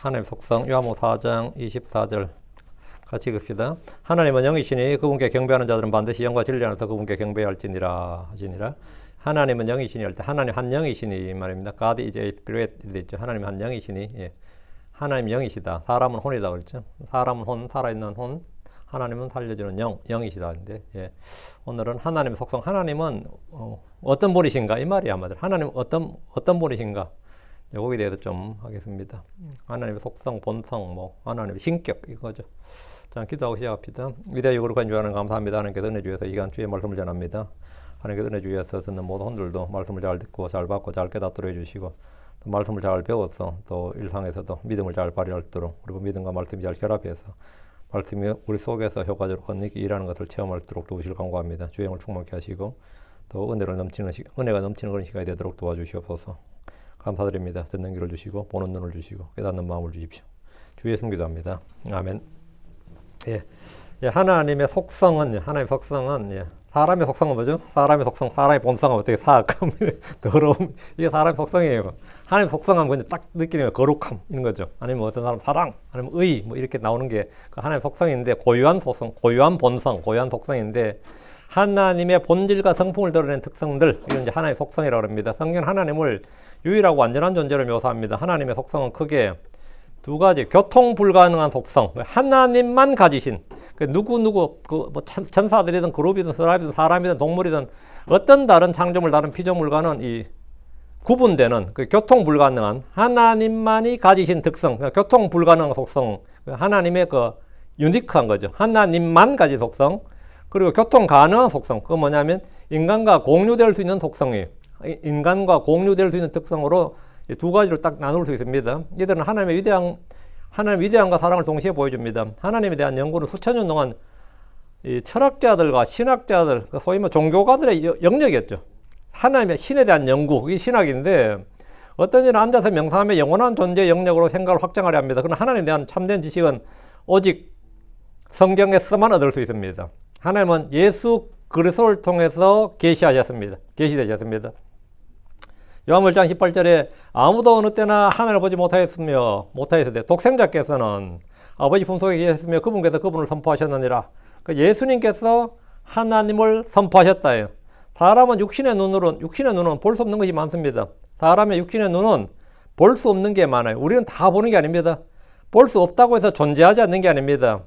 하나님의 속성 요한복음 4장 24절 같이 읽읍시다. 하나님은 영이시니 그분께 경배하는 자들은 반드시 영과 진리 안에서 그분께 경배할지니라 하시니라. 하나님은 영이시니 할 때 하나님 한 영이시니 말입니다. God is a spirit 이렇게 있죠. 하나님 한 영이시니 하나님 영이시다. 사람은 혼이다 그랬죠. 사람은 혼, 살아있는 혼, 하나님은 살려주는 영, 영이시다인데 오늘은 하나님의 속성, 하나님은 어떤 분이신가 이 말이 아마도 하나님은 어떤 분이신가 여기에 대해서 좀 하겠습니다. 하나님의 속성, 본성, 하나님의 신격 이거죠. 자, 기도하고 시작합시다. 위대하고 거룩한 주 하나님 감사합니다. 하나님께서 은혜 주셔서 이 시간 주의 말씀을 전합니다. 하나님께서 은혜 주셔서 듣는 모든 혼들도 말씀을 잘 듣고 잘 받고 잘 깨닫도록 해주시고 또 말씀을 잘 배워서 또 일상에서도 믿음을 잘 발휘하도록 그리고 믿음과 말씀이 잘 결합해서 말씀이 우리 속에서 효과적으로 건너게 일하는 것을 체험할 수 있도록 도우시길 간구합니다. 주의 영을 충만케 하시고 또 은혜가 넘치는 그런 시간이 되도록 도와주시옵소서. 감사드립니다. 듣는 귀를 주시고 보는 눈을 주시고 깨닫는 마음을 주십시오. 주 예수 기도합니다. 아멘. 하나님의 속성은 사람의 속성은 뭐죠? 사람의 속성, 사람의 본성은 어떻게 사악함, 더러움 이게 사람의 속성이에요. 하나님의 속성은 그냥 딱 느끼는 거룩함 이런 거죠. 아니면 어떤 사람 사랑, 아니면 의 이렇게 나오는 게 하나님의 속성인데 고유한 속성, 고유한 본성, 고유한 속성인데 하나님의 본질과 성품을 드러낸 특성들 이건 이제 하나님의 속성이라고 합니다. 성경은 하나님을 유일하고 완전한 존재로 묘사합니다. 하나님의 속성은 크게 두 가지, 교통 불가능한 속성, 하나님만 가지신, 천사들이든 그룹이든 서랍이든 사람이든 동물이든 어떤 다른 창조물, 다른 피조물과는 이 구분되는 교통 불가능한 하나님만이 가지신 특성, 교통 불가능한 속성, 하나님의 유니크한 거죠. 하나님만 가진 속성, 그리고 교통 가능한 속성, 그건 뭐냐면 인간과 공유될 수 있는 속성이에요. 인간과 공유될 수 있는 특성으로 두 가지로 딱 나눌 수 있습니다. 이들은 하나님의 위대함과 사랑을 동시에 보여줍니다. 하나님에 대한 연구는 수천 년 동안 이 철학자들과 신학자들, 소위 종교가들의 영역이었죠. 하나님의 신에 대한 연구, 이게 신학인데 어떤 일은 앉아서 명상하며 영원한 존재의 영역으로 생각을 확장하려 합니다. 그러나 하나님에 대한 참된 지식은 오직 성경에서만 얻을 수 있습니다. 하나님은 예수 그리스도를 통해서 계시되셨습니다. 요한복음 1장 18절에 아무도 어느 때나 하나님을 보지 못하였으며 독생자께서는 아버지 품속에 계셨으며 그분께서 그분을 선포하셨느니라. 예수님께서 하나님을 선포하셨다예요. 사람은 육신의 눈은 볼 수 없는 것이 많습니다. 사람의 육신의 눈은 볼 수 없는 게 많아요. 우리는 다 보는 게 아닙니다. 볼 수 없다고 해서 존재하지 않는 게 아닙니다.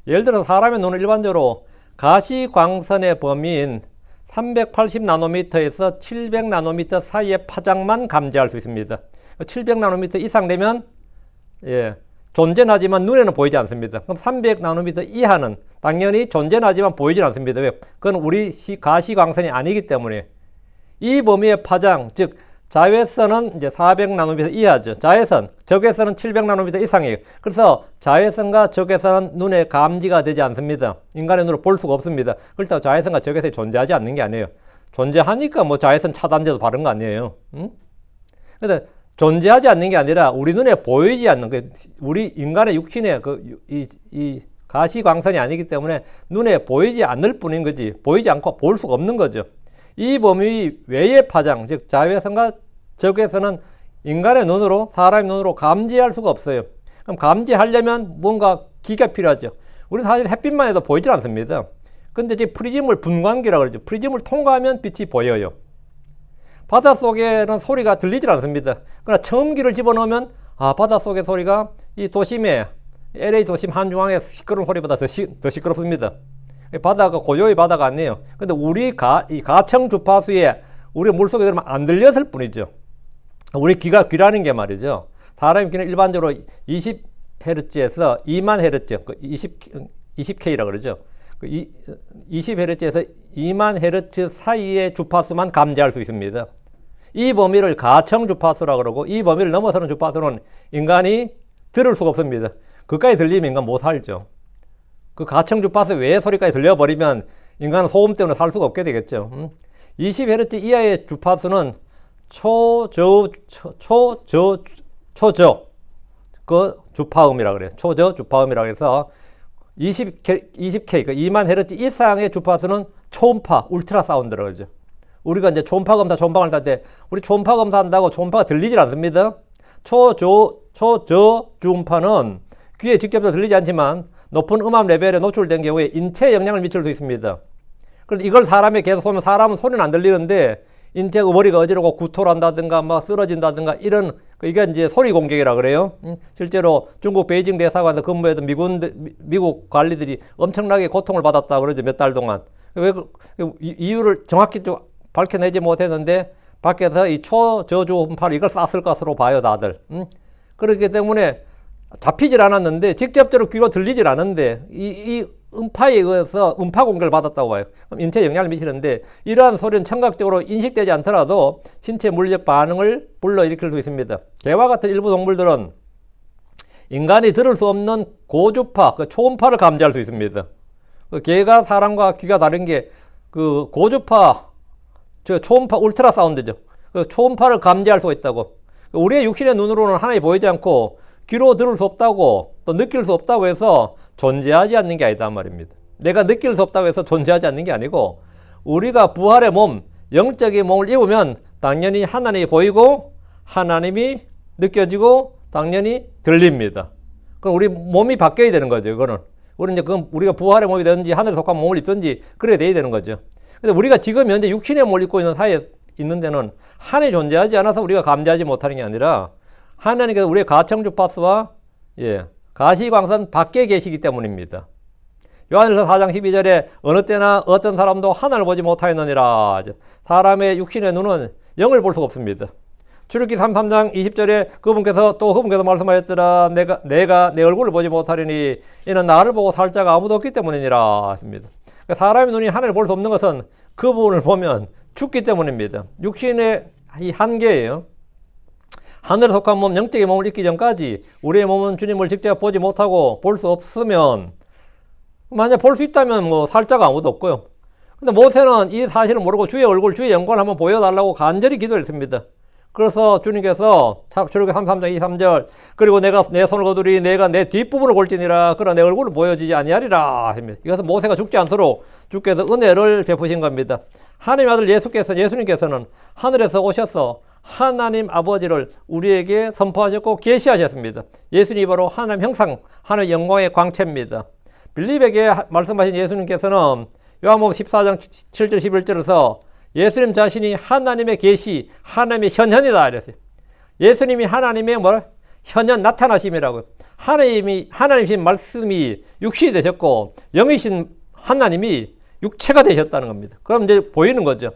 예를 들어서 사람의 눈은 일반적으로 가시광선의 범위인 380나노미터에서 700나노미터 사이의 파장만 감지할 수 있습니다. 700나노미터 이상 되면 존재는 하지만 눈에는 보이지 않습니다. 그럼 300나노미터 이하는 당연히 존재는 하지만 보이지 않습니다. 왜? 그건 우리 가시광선이 아니기 때문에 이 범위의 파장, 즉 자외선은 이제 400나노미터 이하죠. 적외선은 700나노미터 이상이에요. 그래서 자외선과 적외선은 눈에 감지가 되지 않습니다. 인간의 눈으로 볼 수가 없습니다. 그렇다고 자외선과 적외선이 존재하지 않는 게 아니에요. 존재하니까 자외선 차단제도 바른 거 아니에요. 그래서 존재하지 않는 게 아니라 우리 눈에 보이지 않는 우리 인간의 육신의 이 가시광선이 아니기 때문에 눈에 보이지 않을 뿐인 거지 보이지 않고 볼 수가 없는 거죠. 이 범위 외의 파장, 즉 자외선과 적외선은 인간의 눈으로, 사람의 눈으로 감지할 수가 없어요. 그럼 감지하려면 뭔가 기가 필요하죠. 우리 사실 햇빛만 해도 보이질 않습니다. 근데 이제 프리즘을 분광기라고 그러죠. 프리즘을 통과하면 빛이 보여요. 바닷속에는 소리가 들리질 않습니다. 그러나 처음기를 집어넣으면 바닷속의 소리가 이 도심에 LA 도심 한중앙의 시끄러운 소리보다 더 시끄럽습니다. 바다가 고요의 바다가 아니에요. 근데 이 가청 주파수에 우리 물속에 들으면 안 들렸을 뿐이죠. 우리 귀라는 게 말이죠. 사람의 귀는 일반적으로 20Hz에서 2만 Hz, 20K라고 그러죠. 20Hz에서 2만 Hz 사이의 주파수만 감지할 수 있습니다. 이 범위를 가청 주파수라고 그러고 이 범위를 넘어서는 주파수는 인간이 들을 수가 없습니다. 그까지 들리면 인간 못 살죠. 그 가청 주파수 외의 소리까지 들려버리면 인간은 소음 때문에 살 수가 없게 되겠죠. 20Hz 이하의 주파수는 초저 주파음이라고 그래요. 초저 주파음이라고 해서 20K, 2만 Hz 이상의 주파수는 초음파, 울트라 사운드라고 그러죠. 우리가 이제 초음파 검사를 할 때 우리 초음파 검사한다고 초음파가 들리질 않습니다. 초저주음파는 귀에 직접적으로 들리지 않지만 높은 음압 레벨에 노출된 경우에 인체에 영향을 미칠 수 있습니다. 그런데 이걸 사람이 계속 쏘면 사람은 소리는 안 들리는데 인체 머리가 어지럽고 구토를 한다든가 막 쓰러진다든가 이런 이게 이제 소리 공격이라 그래요. 실제로 중국 베이징 대사관에서 근무했던 미국 관리들이 엄청나게 고통을 받았다 그러죠. 몇 달 동안. 왜 이유를 정확히 좀 밝혀내지 못했는데 밖에서 이 초저주음파를 이걸 쐈을 것으로 봐요, 다들. 그렇기 때문에 잡히질 않았는데 직접적으로 귀로 들리질 않는데 이 음파에 의해서 음파 공격을 받았다고 봐요. 그럼 인체에 영향을 미치는데 이러한 소리는 청각적으로 인식되지 않더라도 신체 물리적 반응을 불러일으킬 수 있습니다. 개와 같은 일부 동물들은 인간이 들을 수 없는 고주파, 그 초음파를 감지할 수 있습니다. 그 개가 사람과 귀가 다른 게 그 고주파, 저 초음파 울트라 사운드죠. 그 초음파를 감지할 수가 있다고. 우리의 육신의 눈으로는 하나님 보이지 않고 귀로 들을 수 없다고 또 느낄 수 없다고 해서 존재하지 않는 게 아니다 말입니다. 내가 느낄 수 없다고 해서 존재하지 않는 게 아니고 우리가 부활의 몸, 영적인 몸을 입으면 당연히 하나님이 보이고 하나님이 느껴지고 당연히 들립니다. 그럼 우리 몸이 바뀌어야 되는 거죠. 그거는 우리는 이제 우리가 부활의 몸이 되든지 하늘에 속한 몸을 입든지 그래야 돼야 되는 거죠. 근데 우리가 지금 현재 육신의 몸을 입고 있는 사이에 있는 데는 하나님이 존재하지 않아서 우리가 감지하지 못하는 게 아니라 하나님께서 우리의 가청주파수와 가시광선 밖에 계시기 때문입니다. 요한일서 4장 12절에 어느 때나 어떤 사람도 하나님을 보지 못하였느니라. 사람의 육신의 눈은 영을 볼 수가 없습니다. 출애굽기 33장 20절에 그분께서 말씀하였더라. 내가 내 얼굴을 보지 못하리니 이는 나를 보고 살 자가 아무도 없기 때문이니라 했습니다. 사람의 눈이 하늘을 볼 수 없는 것은 그분을 보면 죽기 때문입니다. 육신의 이 한계예요. 하늘에 속한 몸, 영적인 몸을 입기 전까지 우리의 몸은 주님을 직접 보지 못하고 볼 수 없으면, 만약 볼 수 있다면 뭐 살 자가 아무도 없고요. 근데 모세는 이 사실을 모르고 주의 얼굴, 주의 영광을 한번 보여달라고 간절히 기도했습니다. 그래서 주님께서 출애굽기 33장 23절 그리고 내가 내 손을 거두리 내가 내 뒷부분을 골지니라 그러나 내 얼굴을 보여주지 아니하리라 합니다. 이것은 모세가 죽지 않도록 주께서 은혜를 베푸신 겁니다. 하나님 아들 예수님께서는 하늘에서 오셔서 하나님 아버지를 우리에게 선포하셨고 계시하셨습니다. 예수님이 바로 하나님 형상, 하나님 영광의 광채입니다. 빌립에게 말씀하신 예수님께서는 요한복음 14장 7절 11절에서 예수님 자신이 하나님의 계시, 하나님의 현현이다 이랬어요. 예수님이 하나님의 현현 나타나심이라고요. 하나님이신 말씀이 육신이 되셨고 영이신 하나님이 육체가 되셨다는 겁니다. 그럼 이제 보이는 거죠.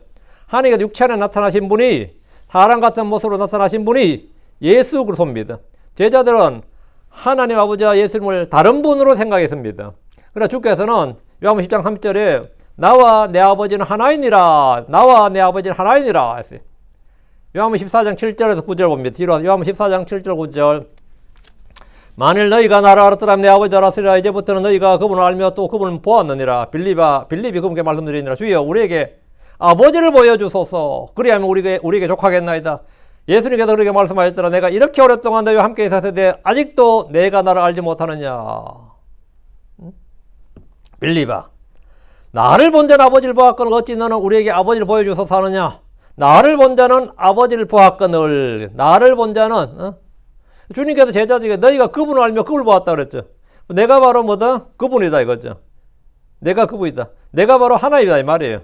하나님께서 육체 안에 나타나신 분이 사람 같은 모습으로 나타나신 분이 예수 그리스도입니다. 제자들은 하나님 아버지와 예수님을 다른 분으로 생각했습니다. 그러나 주께서는 요한복음 10장 3절에 나와 내 아버지는 하나이니라. 나와 내 아버지는 하나이니라 했어요. 요한복음 14장 7절에서 9절 봅니다. 뒤로 요한복음 14장 7절 9절 만일 너희가 나를 알았더라면 내 아버지를 알았으리라. 이제부터는 너희가 그분을 알며 또 그분을 보았느니라. 빌립이 그분께 말씀드리니라. 주여 우리에게 아버지를 보여주소서. 그리하면 우리에게 족하겠나이다. 예수님께서 그렇게 말씀하셨더라. 내가 이렇게 오랫동안 너희와 함께 있었는데 아직도 내가 나를 알지 못하느냐. 빌립아, 나를 본 자는 아버지를 보았거늘 어찌 너는 우리에게 아버지를 보여주소서 하느냐. 나를 본 자는 아버지를 보았거늘. 나를 본 자는 주님께서 제자들에게 너희가 그분을 알며 그분을 보았다 그랬죠. 내가 바로 뭐다? 그분이다 이거죠. 내가 그분이다. 내가 바로 하나이다 이 말이에요.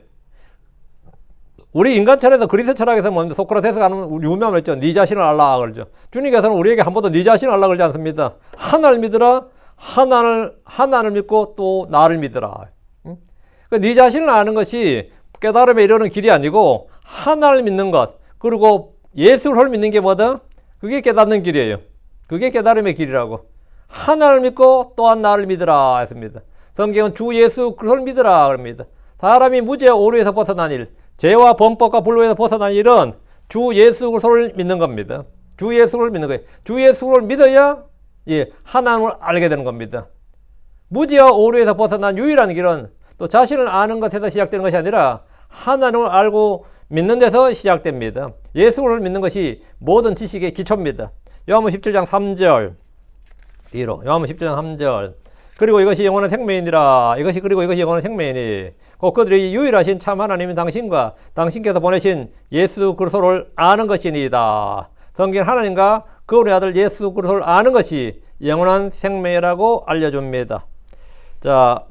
우리 인간 철학에서 그리스 철학에서 뭔데 소크라테스가 하는 유명한 말 있죠. 네 자신을 알라 그러죠. 주님께서는 우리에게 한 번도 네 자신을 알라 그러지 않습니다. 하나를 믿으라. 하나를 믿고 또 나를 믿으라. 네 자신을 아는 것이 깨달음에 이르는 길이 아니고 하나를 믿는 것 그리고 예수를 믿는 게 뭐다? 그게 깨닫는 길이에요. 그게 깨달음의 길이라고. 하나를 믿고 또한 나를 믿으라 했습니다. 성경은 주 예수 그리스도를 믿으라 그럽니다. 사람이 무죄와 오류에서 벗어난 일, 죄와 범법과 불법에서 벗어난 일은 주 예수 그리스도를 믿는 겁니다. 주 예수를 믿는 거예요. 주 예수를 믿어야 하나님을 알게 되는 겁니다. 무죄와 오류에서 벗어난 유일한 길은 또 자신을 아는 것에서 시작되는 것이 아니라 하나님을 알고 믿는 데서 시작됩니다. 예수를 믿는 것이 모든 지식의 기초입니다. 요한복음 17장 3절 뒤로 요한복음 17장 3절 그리고 이것이 영원한 생명이니라. 이것이 영원한 생명이니 곧 그들이 유일하신 참 하나님인 당신과 당신께서 보내신 예수 그리스도를 아는 것이니이다. 성경은 하나님과 그분의 아들 예수 그리스도를 아는 것이 영원한 생명이라고 알려줍니다. 자,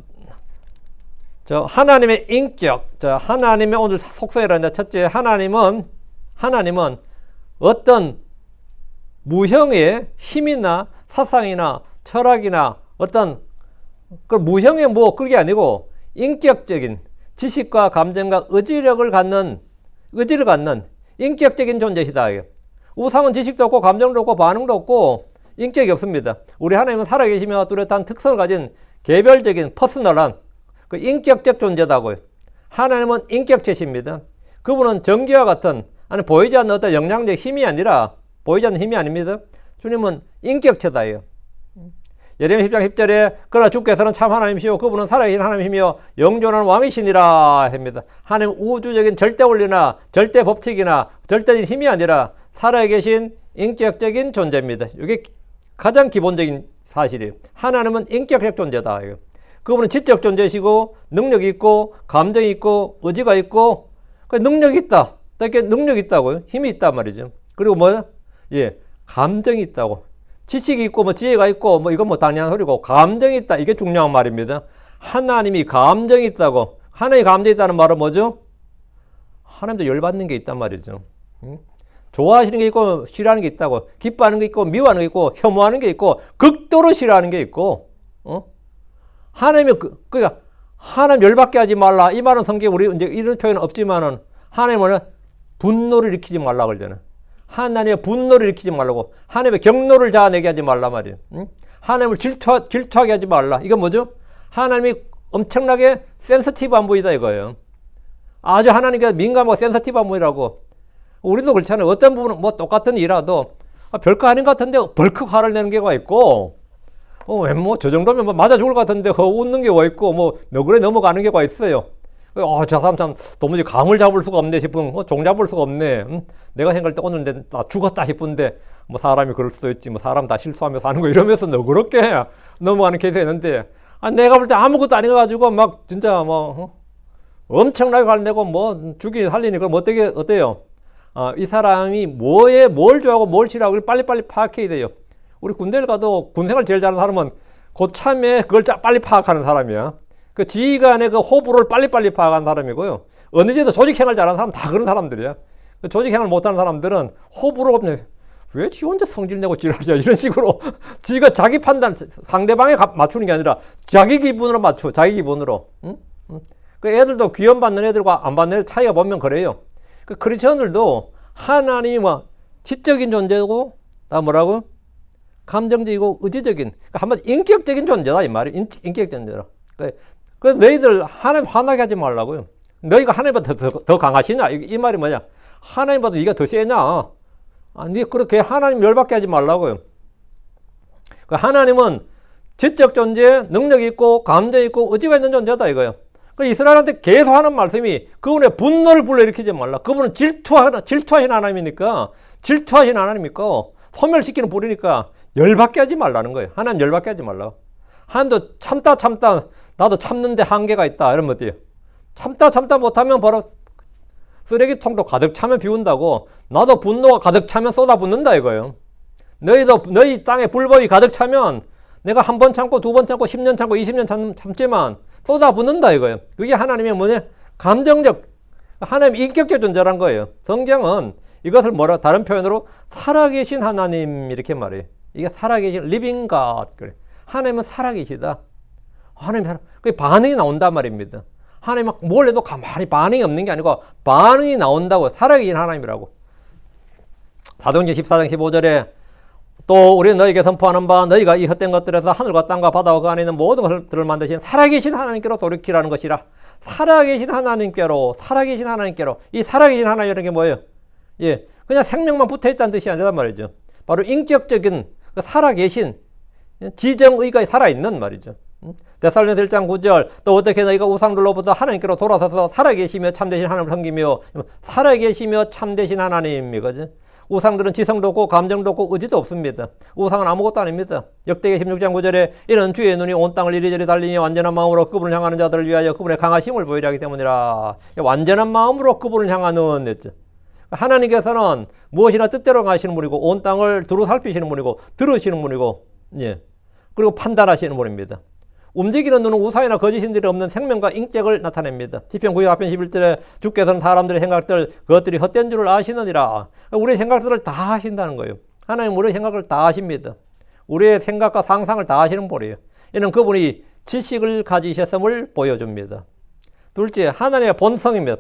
하나님의 인격, 하나님의 오늘 속성이라는데, 첫째, 하나님은 어떤 무형의 힘이나 사상이나 철학이나 어떤 그 무형의 그게 아니고 인격적인 지식과 감정과 의지를 갖는 인격적인 존재이다. 우상은 지식도 없고 감정도 없고 반응도 없고 인격이 없습니다. 우리 하나님은 살아계시며 뚜렷한 특성을 가진 개별적인 퍼스널한 그 인격적 존재다고요. 하나님은 인격체십니다. 그분은 전기와 같은 보이지 않는 어떤 영향적 힘이 아니라 보이지 않는 힘이 아닙니다. 주님은 인격체다예요. 예레미야 10장 10절에 그러나 주께서는 참 하나님이시오 그분은 살아계신 하나님이며 영존한 왕이시니라 합니다. 하나님 우주적인 절대 원리나 절대 법칙이나 절대적인 힘이 아니라 살아계신 인격적인 존재입니다. 이게 가장 기본적인 사실이에요. 하나님은 인격적 존재다. 그분은 지적 존재이시고 능력이 있고 감정이 있고 의지가 있고 능력이 있다. 이렇게 능력이 있다고요. 힘이 있단 말이죠. 그리고 감정이 있다고. 지식이 있고 지혜가 있고 이건 당연한 소리고 감정이 있다. 이게 중요한 말입니다. 하나님이 감정이 있다고. 하나님이 감정이 있다는 말은 뭐죠? 하나님도 열받는 게 있단 말이죠. 좋아하시는 게 있고 싫어하는 게 있다고. 기뻐하는 게 있고 미워하는 게 있고 혐오하는 게 있고 극도로 싫어하는 게 있고 하나님이 그러니까 하나님 열받게 하지 말라. 이 말은 성경에 우리 이제 이런 표현은 없지만은 하나님은 분노를 일으키지 말라 그러잖아요. 하나님의 분노를 일으키지 말라고. 하나님의 경노를 자아내게 하지 말라 말이에요. 하나님을 질투하게 하지 말라. 이건 뭐죠? 하나님이 엄청나게 센서티브한 분이다 이거예요. 아주 하나님께 민감하고 센서티브한 분이라고. 우리도 그렇잖아요. 어떤 부분은 똑같은 일이라도 별거 아닌 것 같은데 벌컥 화를 내는 경우가 있고 저 정도면 맞아 죽을 것 같은데 웃는 경우가 있고 너그레 넘어가는 경우가 있어요. 저 사람 참 도무지 감을 잡을 수가 없네 싶으면 종 잡을 수가 없네. 내가 생각할 때 오늘 나 죽었다 싶은데 사람이 그럴 수도 있지. 사람 다 실수하면서 하는 거 이러면서 너그럽게 넘어가는 케이스가 있는데 내가 볼 때 아무것도 아닌 거 가지고 진짜 엄청나게 화내고 죽이 살리니 그럼 어때요? 이 사람이 뭘 좋아하고 뭘 싫어하고 빨리빨리 파악해야 돼요. 우리 군대를 가도 군생활 제일 잘하는 사람은 고참에 그걸 빨리 파악하는 사람이야. 그 지휘관의 그 호불호를 빨리빨리 파악하는 사람이고요. 어느 정도 조직행을 잘하는 사람 다 그런 사람들이야. 그 조직행을 못하는 사람들은 호불호가 없네. 왜 지 혼자 성질내고 지랄이야 이런 식으로 지가 자기 판단 상대방에 맞추는 게 아니라 자기 기분으로 맞춰. 자기 기분으로. 그 애들도 귀염 받는 애들과 안 받는 애들 차이가 보면 그래요. 그 크리스천들도 하나님이 지적인 존재고 다 뭐라고? 감정적이고 의지적인 한번 인격적인 존재다 이 말이. 인격적인 존재라. 그래서 너희들 하나님 화나게 하지 말라고요. 너희가 하나님보다 더 강하시냐? 이 말이 뭐냐? 하나님보다 네가 더 세냐? 네 그렇게 하나님 열받게 하지 말라고요. 하나님은 지적 존재, 능력이 있고 감정이 있고 의지가 있는 존재다 이거예요. 이스라엘한테 계속 하는 말씀이 그분의 분노를 불러일으키지 말라. 그분은 질투하신 하나님이니까 소멸시키는 불이니까 열받게 하지 말라는 거예요. 하나님 열받게 하지 말라. 하나님도 참다 나도 참는데 한계가 있다 이러면 어때요? 참다 못하면 바로 쓰레기통도 가득 차면 비운다고. 나도 분노가 가득 차면 쏟아붓는다 이거예요. 너희 땅에 불법이 가득 차면 내가 한 번 참고 두 번 참고 10년 참고 20년 참지만 쏟아붓는다 이거예요. 그게 하나님의 감정적 하나님 인격적 존재란 거예요. 성경은 이것을 다른 표현으로 살아계신 하나님 이렇게 말해요. 이게 살아계신 living God 그래. 하나님은 살아계시다. 하나님 그 반응이 나온단 말입니다. 하나님 뭘 해도 가만히 반응이 없는 게 아니고 반응이 나온다고. 살아계신 하나님이라고. 사도행전 14장 15절에 또 우리는 너희에게 선포하는 바 너희가 이 헛된 것들에서 하늘과 땅과 바다와 그 안에 있는 모든 것들을 만드신 살아계신 하나님께로 돌이키라는 것이라. 살아계신 하나님께로. 이 살아계신 하나님이라는 게 뭐예요? 그냥 생명만 붙어있다는 뜻이 아니란 말이죠. 바로 인격적인 살아계신 지정의가 살아있는 말이죠. 데살로니가 1장 9절 또 어떻게 너희가 우상들로부터 하나님께로 돌아서서 살아계시며 참되신 하나님을 섬기며 살아계시며 참되신 하나님이거든. 우상들은 지성도 없고 감정도 없고 의지도 없습니다. 우상은 아무것도 아닙니다. 역대기 16장 9절에 이는 주의 눈이 온 땅을 이리저리 달리며 완전한 마음으로 그분을 향하는 자들을 위하여 그분의 강하심을 보이려 하기 때문이라. 완전한 마음으로 그분을 향하는 했죠. 하나님께서는 무엇이나 뜻대로 가시는 분이고 온 땅을 두루 살피시는 분이고 들으시는 분이고 예. 그리고 판단하시는 분입니다. 움직이는 눈은 우사이나 거짓인들이 없는 생명과 인격을 나타냅니다. 시편 9편 11절에 주께서는 사람들의 생각들 그것들이 헛된 줄을 아시느니라. 우리의 생각들을 다 하신다는 거예요. 하나님 우리의 생각을 다 아십니다. 우리의 생각과 상상을 다 하시는 분이에요. 이는 그분이 지식을 가지셨음을 보여줍니다. 둘째, 하나님의 본성입니다.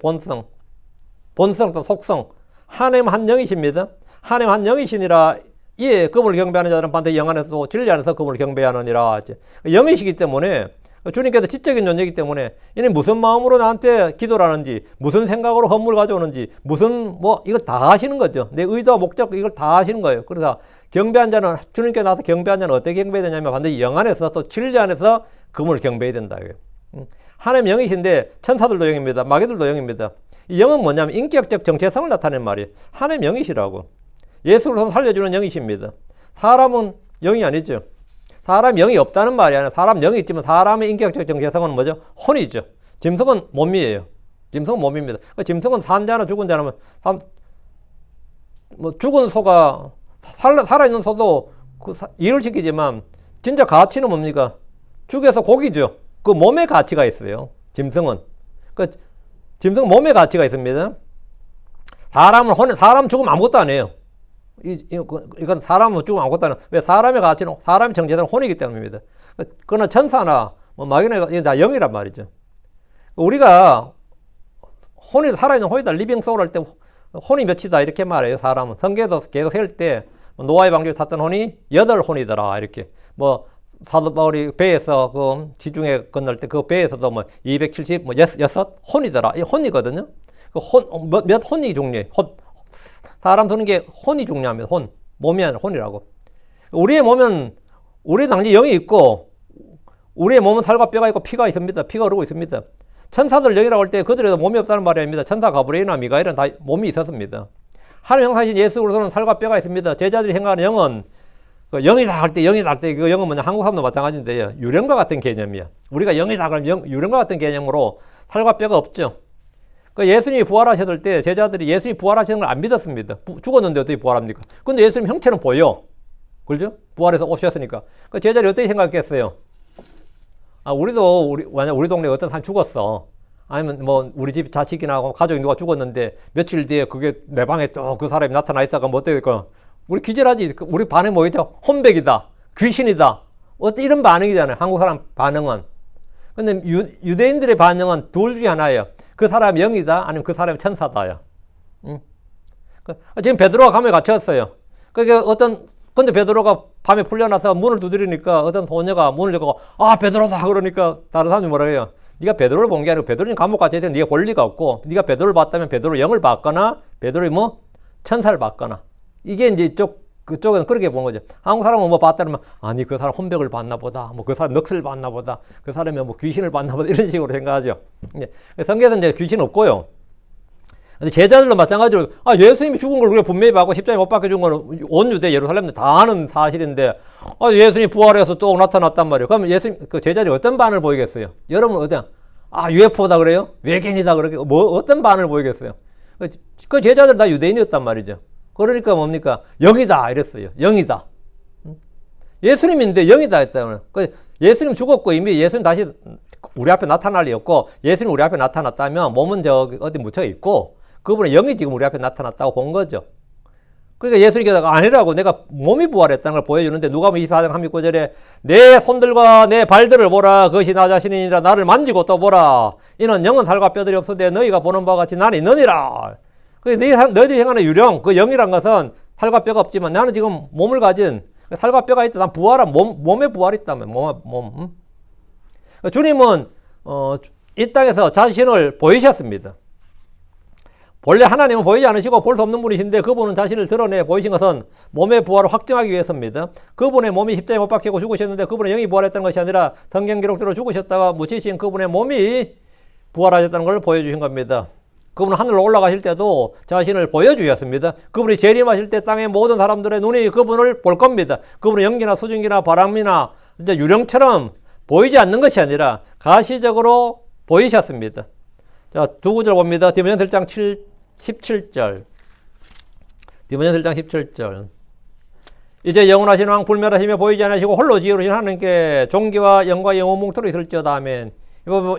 본성 또 속성. 하나님 한 영이십니다. 하나님 한 영이시니라. 예, 그분을 경배하는 자들은 반드시 영 안에서 진리 안에서 그분을 경배하느니라. 영이시기 때문에 주님께서 지적인 존재이기 때문에 이는 무슨 마음으로 나한테 기도를 하는지 무슨 생각으로 헌물 가져오는지 무슨 이걸 다 하시는 거죠. 내 의도와 목적 이걸 다 하시는 거예요. 그래서 경배한 자는 주님께 나서 경배한 자는 어떻게 경배해야 되냐면 반드시 영 안에서 또 진리 안에서 그분을 경배해야 된다. 하나님 영이신데 천사들도 영입니다. 마귀들도 영입니다. 이 영은 뭐냐면 인격적 정체성을 나타내는 말이에요. 하나님 영이시라고. 예수를 살려주는 영이십니다. 사람은 영이 아니죠. 사람 영이 없다는 말이 아니라 사람 영이 있지만 사람의 인격적 정체성은 뭐죠? 혼이죠. 짐승은 몸이에요. 짐승은 몸입니다. 짐승은 산 자나 죽은 자라면 죽은 소가 살아있는 소도 일을 시키지만 진짜 가치는 뭡니까? 죽여서 고기죠. 그 몸의 가치가 있어요. 짐승은. 짐승은 몸의 가치가 있습니다. 사람 죽으면 아무것도 안 해요. 이건 사람은 죽으면 아무것도 안 해요. 왜? 사람의 가치는, 사람의 정체는 혼이기 때문입니다. 그러나 천사나 마귀나 이게 다 영이란 말이죠. 우리가 혼이 살아있는 혼이다. 리빙 소울 할 때 혼이 몇이다 이렇게 말해요. 사람은. 성경에도 계속 세울 때 노아의 방주에 탔던 혼이 8혼이더라 이렇게. 사도 바울이 배에서 그 지중해 건널 때 그 배에서도 276혼이더라. 이 혼이거든요. 몇 혼이 종류예요. 사람 두는 게 혼이 중요합니다. 혼. 몸이 아니라 혼이라고. 우리의 몸은, 우리 당시 영이 있고, 우리의 몸은 살과 뼈가 있고 피가 있습니다. 피가 흐르고 있습니다. 천사들 영이라고 할 때 그들에도 몸이 없다는 말이 아닙니다. 천사 가브리엘이나 미가엘은 다 몸이 있었습니다. 하나님 형상이신 예수 그리스도는 살과 뼈가 있습니다. 제자들이 생각하는 영은 영이다 할 때 그 영은 뭐냐? 한국 사람도 마찬가지인데요. 유령과 같은 개념이야. 우리가 영이다 그러면 유령과 같은 개념으로 살과 뼈가 없죠. 예수님이 부활하셨을 때 제자들이 예수님이 부활하시는 걸 안 믿었습니다. 죽었는데 어떻게 부활합니까? 근데 예수님 형체는 보여. 그죠? 부활해서 오셨으니까. 제자들이 어떻게 생각했어요? 만약 우리 동네에 어떤 사람이 죽었어. 아니면 우리 집 자식이나 가족이 누가 죽었는데 며칠 뒤에 그게 내 방에 또 그 사람이 나타나 있다가 어떻게 될까? 우리 기절하지. 우리 반응이 뭐겠죠? 혼백이다. 귀신이다. 이런 반응이잖아요. 한국 사람 반응은. 근데 유대인들의 반응은 둘 중에 하나예요. 그 사람이 영이다, 아니면 그 사람이 천사다요. 지금 베드로가 감에 갇혔어요. 근데 베드로가 밤에 풀려나서 문을 두드리니까 어떤 소녀가 문을 열고, 베드로다! 그러니까 다른 사람이 뭐라 해요? 네가 베드로를 본 게 아니고 베드로는 감옥 갇혀있으니 네가 볼 리가 없고, 네가 베드로를 봤다면 베드로 영을 봤거나, 베드로의 천사를 봤거나. 이게 이제 그쪽은 그렇게 본 거죠. 한국 사람은 봤다면, 아니, 그 사람 혼백을 봤나 보다. 그 사람 넋을 봤나 보다. 그 사람이 귀신을 봤나 보다. 이런 식으로 생각하죠. 성경에서는 이제 귀신 없고요. 근데 제자들도 마찬가지로, 예수님이 죽은 걸 우리가 분명히 봤고, 십자가에 못 박혀 죽은 거는 온 유대 예루살렘도 다 아는 사실인데, 예수님이 부활해서 또 나타났단 말이에요. 그러면 제자들이 어떤 반응을 보이겠어요? 여러분, UFO다 그래요? 외계인이다 그러게? 어떤 반응을 보이겠어요? 그 제자들 다 유대인이었단 말이죠. 그러니까 뭡니까? 영이다 이랬어요. 영이다. 예수님인데 영이다 했다면 예수님 죽었고 이미 예수님 다시 우리 앞에 나타날 리 없고 예수님 우리 앞에 나타났다면 몸은 어디 묻혀 있고 그분의 영이 지금 우리 앞에 나타났다고 본 거죠. 그러니까 예수님께서 아니라고 내가 몸이 부활했다는 걸 보여주는데 누가복음 24장 39절에 내 손들과 내 발들을 보라 그것이 나 자신이니라 나를 만지고 또 보라 이는 영은 살과 뼈들이 없으되 너희가 보는 바와 같이 나는 있느니라. 너희들이 행하는 유령, 그 영이란 것은 살과 뼈가 없지만 나는 지금 몸을 가진 살과 뼈가 있다. 난 부활한 몸에 부활이 있다면 몸. 주님은 이 땅에서 자신을 보이셨습니다. 본래 하나님은 보이지 않으시고 볼 수 없는 분이신데 그분은 자신을 드러내 보이신 것은 몸의 부활을 확증하기 위해서입니다. 그분의 몸이 십자가에 못 박히고 죽으셨는데 그분의 영이 부활했다는 것이 아니라 성경 기록대로 죽으셨다가 묻히신 그분의 몸이 부활하셨다는 걸 보여주신 겁니다. 그분은 하늘로 올라가실 때도 자신을 보여주셨습니다. 그분이 재림하실 때 땅의 모든 사람들의 눈이 그분을 볼 겁니다. 그분은 연기나 수증기나 바람이나 이제 유령처럼 보이지 않는 것이 아니라 가시적으로 보이셨습니다. 자, 두 구절 봅니다. 디모데전서 1장 17절. 디모데전서 1장 17절. 이제 영원하신 왕 불멸하시며 보이지 않으시고 홀로 지혜로우신 하나님께 존귀와 영광 영원 뭉토록 있을지어다. 아멘.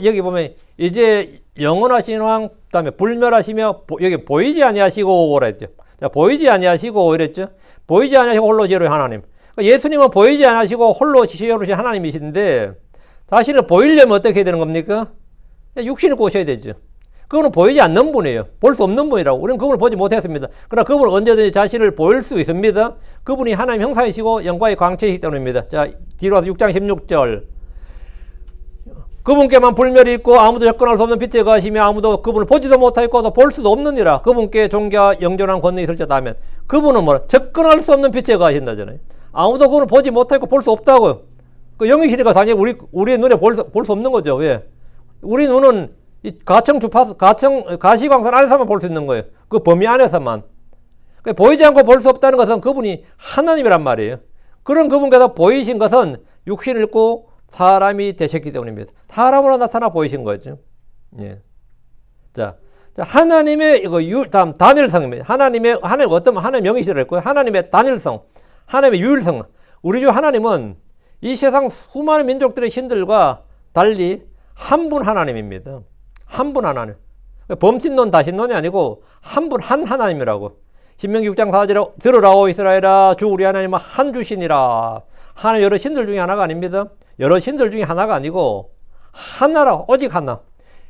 여기 보면 이제 영원하신 왕 그다음에 불멸하시며 여기 보이지 아니하시고 그랬죠. 자, 보이지 아니하시고 이랬죠. 보이지 아니하시고 홀로 지혜로우신 하나님. 예수님은 보이지 않으시고 홀로 지혜로우신 하나님이신데 자신을 보이려면 어떻게 해야 되는 겁니까? 육신을 꼬셔야 되죠. 그거는 보이지 않는 분이에요. 볼 수 없는 분이라고. 우리는 그분을 보지 못했습니다. 그러나 그분은 언제든지 자신을 보일 수 있습니다. 그분이 하나님 형상이시고 영광의 광채이기 때문입니다. 자, 뒤로 와서 6장 16절. 그분께만 불멸이 있고 아무도 접근할 수 없는 빛에 거하시며 아무도 그분을 보지도 못하였고 또 볼 수도 없느니라. 그분께 존귀와 영존한 권능이 있을지어다 하면 그분은 뭐라? 접근할 수 없는 빛에 거하신다잖아요. 아무도 그분을 보지 못하고 볼 수 없다고요. 그 영이시니까 당연히 우리의 눈에 볼 수 없는 거죠. 왜? 우리 눈은 이 가시광선 안에서만 볼 수 있는 거예요. 그 범위 안에서만. 보이지 않고 볼 수 없다는 것은 그분이 하나님이란 말이에요. 그런 그분께서 보이신 것은 육신을 입고 사람이 되셨기 때문입니다. 사람으로 나타나 보이신 거죠. 예. 자, 하나님의 다음 단일성입니다. 하나님 명의시라 했고요. 하나님의 단일성, 하나님의 유일성. 우리 주 하나님은 이 세상 수많은 민족들의 신들과 달리 한 분 하나님입니다. 한 분 하나님. 범신론 다신론이 아니고 한 분 한 하나님이라고. 신명기 6장 4절에 들으라오 이스라엘아 주 우리 하나님은 한 주시니라. 하나님 여러 신들 중에 하나가 아닙니다. 여러 신들 중에 하나가 아니고 하나라. 오직 하나.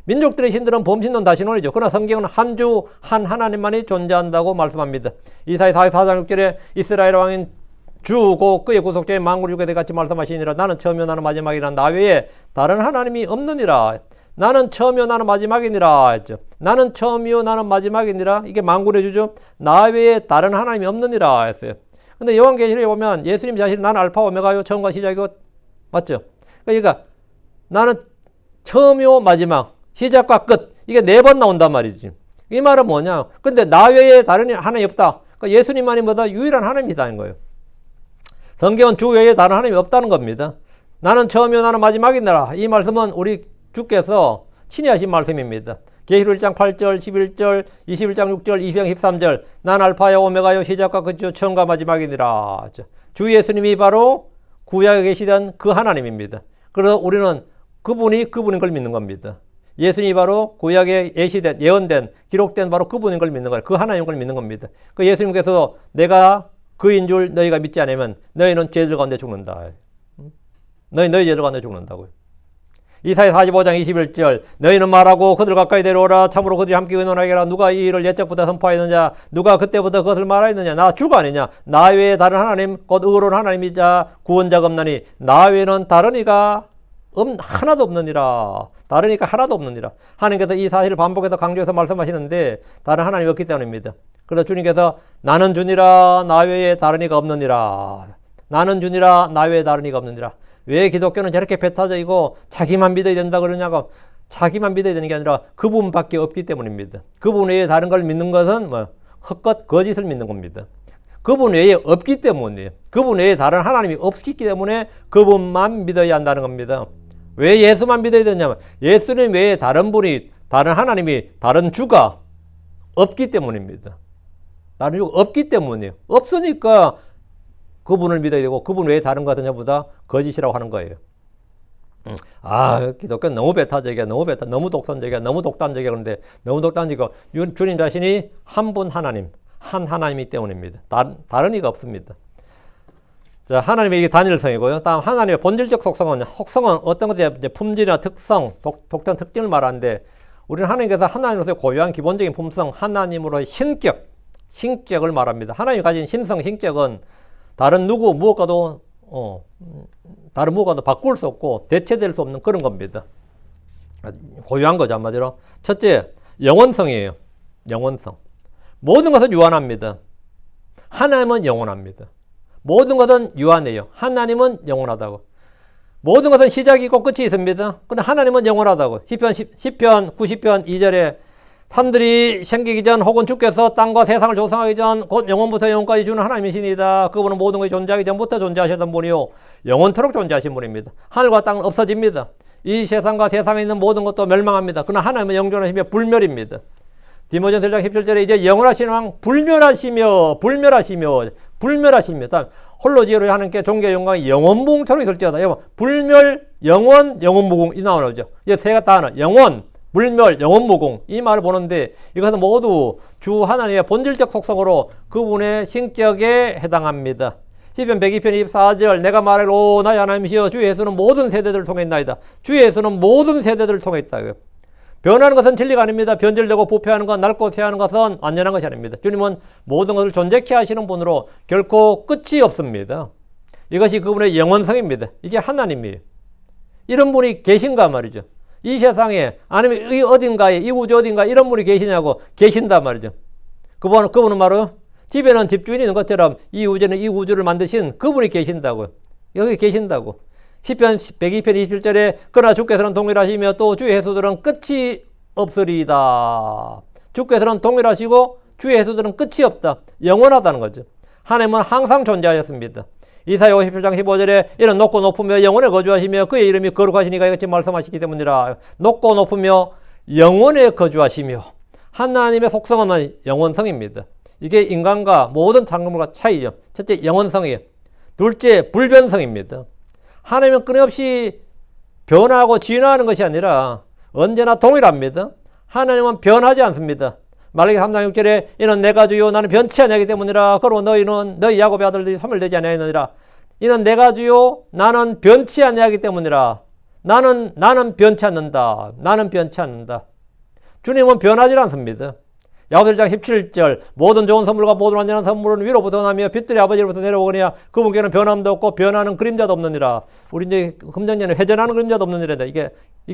민족들의 신들은 범신론 다신론이죠. 그러나 성경은 한 주 한 하나님만이 존재한다고 말씀합니다. 이사야 44장 6절에 이스라엘 왕인 주고 그의 구속자의 만국을 주게 같이 말씀하시니라. 나는 처음이요 나는 마지막이라. 나 외에 다른 하나님이 없느니라. 나는 처음이요 나는 마지막이니라 했죠. 나는 처음이요 나는 마지막이니라. 이게 만군의 주죠. 나 외에 다른 하나님이 없느니라 했어요. 근데 요한계시록에 보면 예수님 자신이 나는 알파 오메가요 처음과 시작이고 맞죠? 그러니까 나는 처음이요 마지막 시작과 끝 이게 4번 나온단 말이지. 이 말은 뭐냐? 근데 나 외에 다른 하나님이 없다. 그러니까 예수님만이 뭐다? 유일한 하나님이다는 거예요. 성경은 주 외에 다른 하나님이 없다는 겁니다. 나는 처음이요 나는 마지막이니라. 이 말씀은 우리 주께서 친히 하신 말씀입니다. 계시록 1장 8절, 11절, 21장 6절, 20장 13절. 난 알파요 오메가요 시작과 끝이요 처음과 마지막이니라. 주 예수님이 바로 구약에 계시던 그 하나님입니다. 그래서 우리는 그분인 걸 믿는 겁니다. 예수님이 바로 구약에 예언된, 기록된 바로 그분인 걸 믿는 거예요. 그 하나님인 걸 믿는 겁니다. 그 예수님께서 내가 그인 줄 너희가 믿지 않으면 너희는 죄들 가운데 죽는다. 너희 죄들 가운데 죽는다고요. 이사야 45장 21절 너희는 말하고 그들 가까이 데려오라. 참으로 그들이 함께 의논하게 하라. 누가 이 일을 옛적부터 선포하였느냐. 누가 그때부터 그것을 말하였느냐. 나 주가 아니냐. 나 외에 다른 하나님 곧 의로운 하나님이자 구원자가 없나니 나 외에는 다른 이가 하나도 없느니라. 다른 이가 하나도 없느니라. 하나님께서 이 사실을 반복해서 강조해서 말씀하시는데 다른 하나님이 없기 때문입니다. 그래서 주님께서 나는 주니라 나 외에 다른 이가 없느니라. 나는 주니라 나 외에 다른 이가 없느니라. 왜 기독교는 저렇게 배타적이고 자기만 믿어야 된다 그러냐고. 자기만 믿어야 되는 게 아니라 그분밖에 없기 때문입니다. 그분 외에 다른 걸 믿는 것은 헛것 거짓을 믿는 겁니다. 그분 외에 없기 때문이에요. 그분 외에 다른 하나님이 없기 때문에 그분만 믿어야 한다는 겁니다. 왜 예수만 믿어야 되냐면 예수님 외에 다른 분이 다른 하나님이 다른 주가 없기 때문입니다. 다른 주가 없기 때문이에요. 없으니까 그분을 믿어야 되고 그분 외에 다른 것은 전부 다 거짓이라고 하는 거예요. 기독교는 너무 배타적이야. 너무 독선적이야. 너무 독단적이야. 그런데 너무 독단적이고 주님 자신이 한 분 하나님, 한 하나님이기 때문입니다. 다른 이가 없습니다. 자, 하나님의 이게 단일성이고요. 다음 하나님의 본질적 속성은 어떤 것에 품질이나 특성, 독특한 특징을 말하는데 우리는 하나님께서 하나님으로서의 고유한 기본적인 품성, 하나님으로의 신격을 말합니다. 하나님이 가진 신성, 신격은 다른 무엇과도 바꿀 수 없고 대체될 수 없는 그런 겁니다. 고유한 거죠, 한마디로. 첫째, 영원성이에요. 영원성. 모든 것은 유한합니다. 하나님은 영원합니다. 모든 것은 유한해요. 하나님은 영원하다고. 모든 것은 시작이 있고 끝이 있습니다. 근데 하나님은 영원하다고. 시편 90편 2절에 산들이 생기기 전 혹은 주께서 땅과 세상을 조성하기 전 곧 영원부터 영원까지 주는 하나님이시니다. 그분은 모든 것이 존재하기 전부터 존재하셨던 분이요 영원토록 존재하신 분입니다. 하늘과 땅은 없어집니다. 이 세상과 세상에 있는 모든 것도 멸망합니다. 그러나 하나님은 영존하시며 불멸입니다. 디모데전서 1장 17절에 이제 영원하신 왕 불멸하시며 다음 홀로지로 하나님께 존귀 영광이 영원무궁토록 있을지어다. 불멸, 영원, 영원무궁 이 나오죠. 이제 세 가지 다 하나. 영원, 불멸, 영원무궁 이 말을 보는데 이것은 모두 주 하나님의 본질적 속성으로 그분의 신격에 해당합니다. 시편 102편 24절 내가 말하기로 나의 하나님이시여 주 예수는 모든 세대들을 통해 있나이다. 주 예수는 모든 세대들을 통해 있다. 변하는 것은 진리가 아닙니다. 변질되고 부패하는 것, 낡고 쇠하는 것은 완전한 것이 아닙니다. 주님은 모든 것을 존재케 하시는 분으로 결코 끝이 없습니다. 이것이 그분의 영원성입니다. 이게 하나님이에요. 이런 분이 계신가 말이죠. 이 세상에 아니면 이 어딘가에 이 우주 어딘가에 이런 분이 계시냐고 계신단 말이죠. 그분은 바로 집에는 집주인이 있는 것처럼 이 우주는 이 우주를 만드신 그분이 계신다고요. 여기 계신다고. 시편 102편 27절에 그러나 주께서는 동일하시며 또 주의 해수들은 끝이 없으리이다. 주께서는 동일하시고 주의 해수들은 끝이 없다. 영원하다는 거죠. 하나님은 항상 존재하셨습니다. 이사야 57장 15절에 이는 높고 높으며 영원에 거주하시며 그의 이름이 거룩하시니까 이같이 말씀하시기 때문이라. 높고 높으며 영원에 거주하시며 하나님의 속성은 영원성입니다. 이게 인간과 모든 창조물과 차이죠. 첫째 영원성이에요. 둘째 불변성입니다. 하나님은 끊임없이 변하고 진화하는 것이 아니라 언제나 동일합니다. 하나님은 변하지 않습니다. 말라기 3장 6절에 이는 내가 주요 나는 변치 아니하기 때문이라. 그러므로 너희는 너희 야곱의 아들들이 소멸되지 아니하느니라. 이는 내가 주요 나는 변치 아니하기 때문이라. 나는 변치 않는다. 나는 변치 않는다. 주님은 변하지 않습니다. 야고보 1장 17절 모든 좋은 선물과 모든 완전한 선물은 위로부터 나며 빛들의 아버지로부터 내려오거니와 그분께는 변함도 없고 변하는 그림자도 없느니라. 우리 이제 금전년에 회전하는 그림자도 없느니라. 이게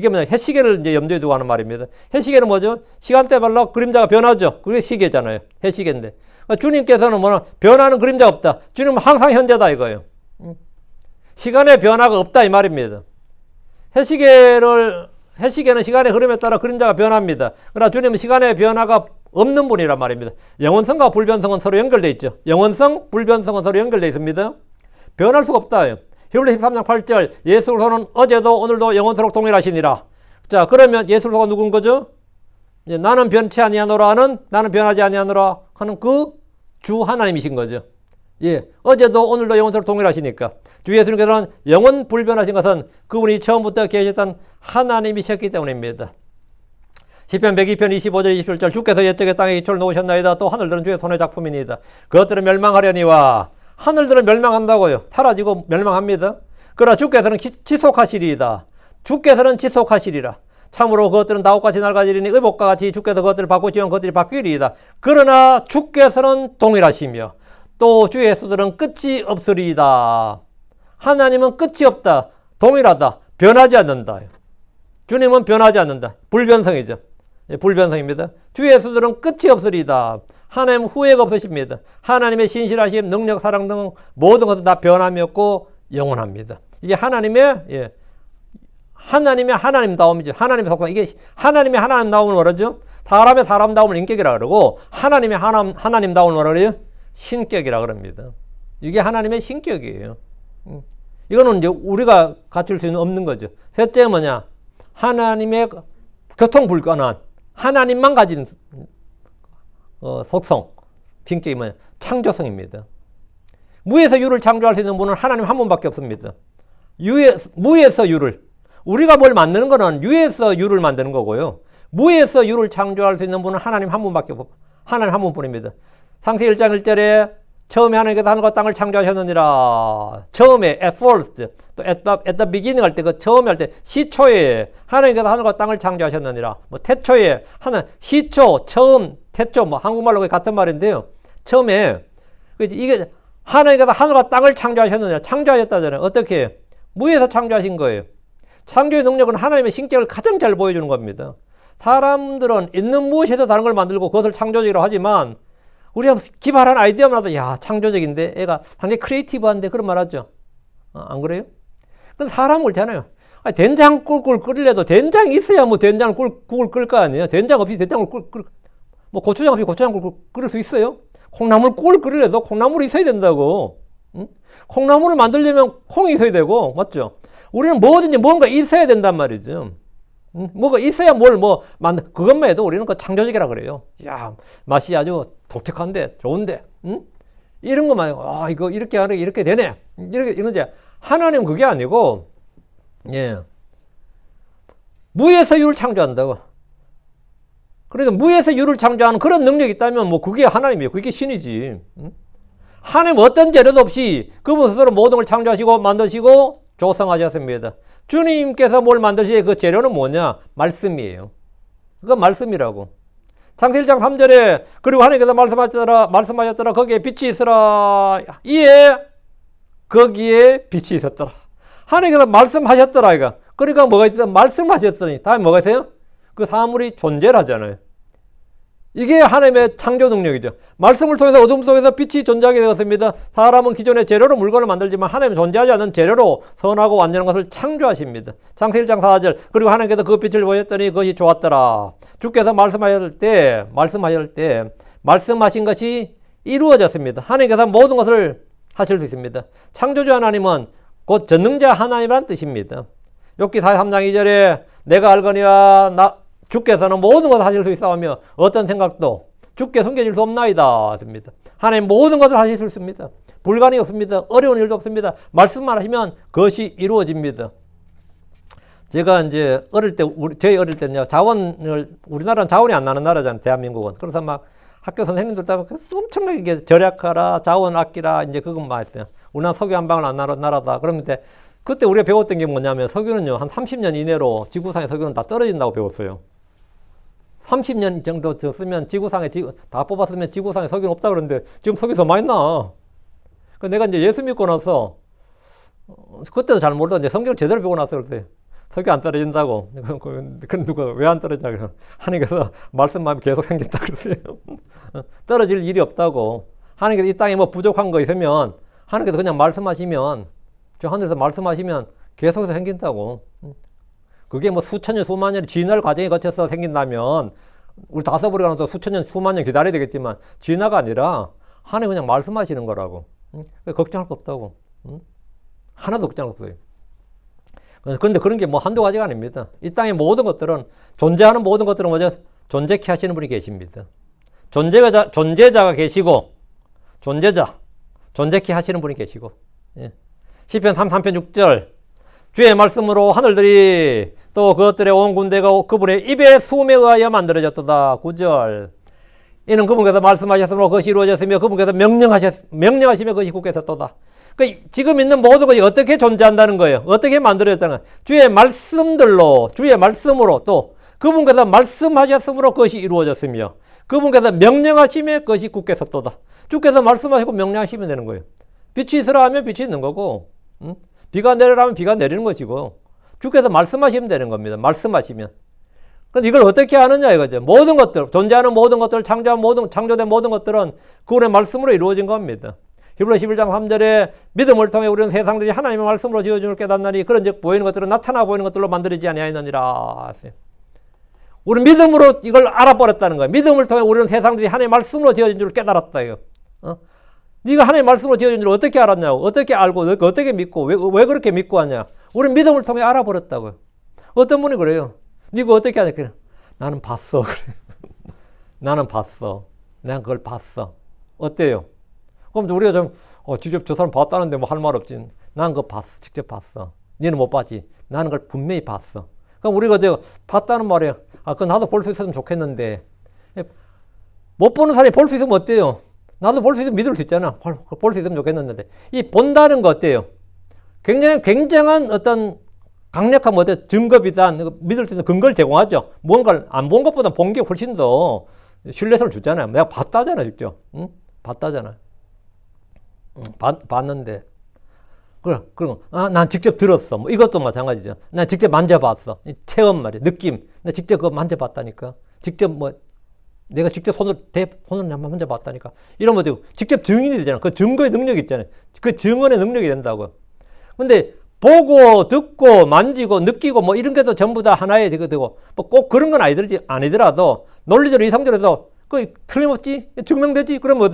뭐냐 해시계를 이제 염두에 두고 하는 말입니다. 해시계는 뭐죠? 시간대별로 그림자가 변하죠. 그게 시계잖아요. 해시계인데 그러니까 주님께서는 뭐냐 변하는 그림자 없다. 주님은 항상 현재다 이거예요. 시간의 변화가 없다 이 말입니다. 해시계는 시간의 흐름에 따라 그림자가 변합니다. 그러나 주님은 시간의 변화가 없는 분이란 말입니다. 영원성과 불변성은 서로 연결되어 있죠. 영원성, 불변성은 서로 연결되어 있습니다. 변할 수가 없다. 히브리 13장 8절 예수 그리스도는 어제도 오늘도 영원토록 동일하시니라. 자, 그러면 예수 그리스도가 누군 거죠? 이제 나는 변치 아니하노라는 나는 변하지 아니하노라 하는 그 주 하나님이신 거죠. 예, 어제도 오늘도 영원토록 동일하시니까 주 예수님께서는 영원 불변하신 것은 그분이 처음부터 계셨던 하나님이셨기 때문입니다. 시편 102편 25절 27절 주께서 옛적에 땅에 기초를 놓으셨나이다. 또 하늘들은 주의 손의 작품이니이다. 그것들은 멸망하려니와 하늘들은 멸망한다고요. 사라지고 멸망합니다. 그러나 주께서는 지속하시리이다. 주께서는 지속하시리라. 참으로 그것들은 나옷같이 낡아지리니 의복과 같이 주께서 그것들을 바꾸시면 그것들이 바뀌리이다. 그러나 주께서는 동일하시며 또 주의 예수들은 끝이 없으리이다. 하나님은 끝이 없다. 동일하다. 변하지 않는다. 주님은 변하지 않는다. 불변성이죠. 불변성입니다. 주 예수들은 끝이 없으리이다. 하나님 후회가 없으십니다. 하나님의 신실하심, 능력, 사랑 등 모든 것은 다 변함이 없고 영원합니다. 이게 하나님의 하나님다움이죠. 하나님의 속성. 이게 하나님의 하나님다움을 뭐라죠? 사람의 사람다움을 인격이라 그러고 하나님의 하나님다움을 뭐라 그래요? 신격이라 그럽니다. 이게 하나님의 신격이에요. 이거는 이제 우리가 갖출 수 없는 거죠. 셋째 뭐냐? 하나님의 교통불가능한 하나님만 가진 속성, 신격이 뭐냐? 창조성입니다. 무에서 유를 창조할 수 있는 분은 하나님 한 분밖에 없습니다. 무에서 유를. 우리가 뭘 만드는 거는 유에서 유를 만드는 거고요. 무에서 유를 창조할 수 있는 분은 하나님 한 분밖에 없고 하나님 한 분뿐입니다. 창세기 1장 1절에 처음에 하나님께서 하늘과 땅을 창조하셨느니라. 처음에 at first, 또 at the beginning 할 때 그 처음에 할 때 시초에 하나님께서 하늘과 땅을 창조하셨느니라. 뭐 태초에 시초, 처음, 태초 뭐 한국말로 같은 말인데요. 처음에 이게 하나님께서 하늘과 땅을 창조하셨느니라. 창조하셨다잖아요. 어떻게? 무에서 창조하신 거예요. 창조의 능력은 하나님의 신격을 가장 잘 보여주는 겁니다. 사람들은 있는 무엇에서 다른 걸 만들고 그것을 창조적이라고 하지만 우리가 기발한 아이디어만 나도 야 창조적인데 애가 상당히 크리에이티브한데 그런 말 하죠. 안 그래요? 그건 사람 그렇잖아요. 된장 꿀꿀 끓일래도 된장이 있어야 뭐 된장을 꿀꿀 끓일 거 아니에요. 된장 없이 된장을 뭐 고추장 없이 고추장 꿀 끓일 수 있어요? 콩나물 꿀 끓일래도 콩나물이 있어야 된다고. 응? 콩나물을 만들려면 콩이 있어야 되고 맞죠? 우리는 뭐든지 뭔가 있어야 된단 말이죠. 뭐가 있어야 뭘 뭐 만든 그것만 해도 우리는 그 창조적이라 그래요. 야, 맛이 아주 독특한데 좋은데, 이런 것만 이거 이렇게 하는 게 이렇게 되네. 이렇게 이런지 하나님 그게 아니고, 예, 무에서 유를 창조한다고. 그러니까 무에서 유를 창조하는 그런 능력이 있다면 뭐 그게 하나님이에요. 그게 신이지. 하나님 어떤 재료도 없이 그분 스스로 모든 걸 창조하시고 만드시고 조성하셨습니다. 주님께서 뭘 만드시에 그 재료는 뭐냐? 말씀이에요. 그건 말씀이라고. 창세기 1장 3절에 그리고 하나님께서 말씀하셨더라 거기에 빛이 있으라. 이에 거기에 빛이 있었더라. 하나님께서 말씀하셨더라 이거. 그러니까 뭐가 있어? 말씀하셨으니 다음에 뭐가 있어요? 그 사물이 존재하잖아요. 이게 하나님의 창조 능력이죠. 말씀을 통해서 어둠 속에서 빛이 존재하게 되었습니다. 사람은 기존의 재료로 물건을 만들지만 하나님은 존재하지 않는 재료로 선하고 완전한 것을 창조하십니다. 창세기 1장 4절 그리고 하나님께서 그 빛을 보셨더니 그것이 좋았더라. 주께서 말씀하실 때 말씀하신 것이 이루어졌습니다. 하나님께서 모든 것을 하실 수 있습니다. 창조주 하나님은 곧 전능자 하나님이란 뜻입니다. 욥기 43장 2절에 내가 알거니와 주께서는 모든 것을 하실 수 있사오며 어떤 생각도 주께 숨겨질 수 없나이다. 하나님 모든 것을 하실 수 있습니다. 불가능이 없습니다. 어려운 일도 없습니다. 말씀만 하시면 그것이 이루어집니다. 제가 이제 저희 어릴 때는요, 우리나라는 자원이 안 나는 나라잖아요, 대한민국은. 그래서 막 학교 선생님들 다 엄청나게 절약하라, 자원 아끼라, 이제 그것만 했어요. 우리나라 석유 한 방울 안 나는 나라다. 그런데 그때 우리가 배웠던 게 뭐냐면 석유는요, 한 30년 이내로 지구상의 석유는 다 떨어진다고 배웠어요. 30년 정도 쓰면 다 뽑았으면 지구상에 석유는 없다 그러는데 지금 석유 더 많이 나. 내가 이제 예수 믿고 나서 그때도 잘 몰라. 이제 성경을 제대로 배우고 나서 그랬어요. 석유 안 떨어진다고. 그럼 누가 왜 안 떨어지냐? 그래서 하나님께서 말씀만 계속 생긴다 그러세요. 떨어질 일이 없다고. 하나님께서 이 땅에 뭐 부족한 거 있으면 하나님께서 그냥 말씀하시면 저 하늘에서 말씀하시면 계속해서 생긴다고. 그게 뭐 수천 년, 수만 년이 진화를 과정에 거쳐서 생긴다면 우리 다 써버리고 나서 수천 년, 수만 년 기다려야 되겠지만 진화가 아니라 하나님 그냥 말씀하시는 거라고. 걱정할 거 없다고. 하나도 걱정할 거 없어요. 그런데 그런 게 뭐 한두 가지가 아닙니다. 이 땅의 모든 것들은 존재하는 모든 것들은 뭐죠? 존재케 하시는 분이 계십니다. 존재자가 계시고 존재케 하시는 분이 계시고. 예. 시편 33편 6절 주의 말씀으로 하늘들이 또 그것들의 온 군대가 그분의 입의 수음에 의하여 만들어졌도다. 9절 이는 그분께서 말씀하셨으므로 그것이 이루어졌으며 그분께서 명령하시며 그것이 굳게 섰도다. 그러니까 지금 있는 모든 것이 어떻게 존재한다는 거예요. 어떻게 만들어졌다는 거예요. 주의 말씀으로 또 그분께서 말씀하셨으므로 그것이 이루어졌으며 그분께서 명령하시며 그것이 굳게 섰도다. 주께서 말씀하시고 명령하시면 되는 거예요. 빛이 있으라 하면 빛이 있는 거고 비가 내리라 하면 비가 내리는 것이고 주께서 말씀하시면 되는 겁니다. 말씀하시면. 그런데 이걸 어떻게 하느냐 이거죠. 모든 것들, 존재하는 모든 것들, 창조된 모든 것들은 그분의 말씀으로 이루어진 겁니다. 히브리서 11장 3절에 믿음을 통해 우리는 세상들이 하나님의 말씀으로 지어진 줄 깨닫나니 그런즉 보이는 것들은 나타나 보이는 것들로 만들어지지 아니하였느니라. 우리 믿음으로 이걸 알아버렸다는 거예요. 믿음을 통해 우리는 세상들이 하나님의 말씀으로 지어진 줄 깨달았다. 이거. 네가 하나님의 말씀으로 지어진 줄 어떻게 알았냐고. 어떻게 알고 어떻게 믿고 왜 그렇게 믿고 하냐. 우리는 믿음을 통해 알아버렸다고요. 어떤 분이 그래요. 네가 어떻게 하냐. 그래. 나는 봤어. 그래. 나는 봤어. 내가 그걸 봤어. 어때요? 그럼 우리가 좀 직접 저 사람 봤다는데 뭐 할 말 없지. 난 그거 봤어. 직접 봤어. 너는 못 봤지. 나는 그걸 분명히 봤어. 그럼 우리가 봤다는 말이야. 그건 나도 볼 수 있었으면 좋겠는데. 못 보는 사람이 볼 수 있으면 어때요? 나도 볼 수 있으면 믿을 수 있잖아. 볼 수 있으면 좋겠는데. 이 본다는 거 어때요? 굉장한 어떤 강력한 증거비단, 믿을 수 있는 근거를 제공하죠. 뭔가를 안 본 것보다 본 게 훨씬 더 신뢰성을 주잖아요. 내가 봤다잖아, 직접. 응? 봤다잖아. 봤는데. 그리고, 난 직접 들었어. 뭐 이것도 마찬가지죠. 난 직접 만져봤어. 체험 말이야. 느낌. 나 직접 그거 만져봤다니까. 내가 직접 손으로 한번 만져봤다니까. 이런 거 직접 증인이 되잖아. 그 증거의 능력이 있잖아요. 그 증언의 능력이 된다고. 근데 보고, 듣고, 만지고, 느끼고, 뭐 이런 게도 전부 다 하나의 되고, 뭐 꼭 그런 건 아니더라도, 논리적으로 이성적으로 해서, 그 틀림없지? 증명되지? 그럼 뭐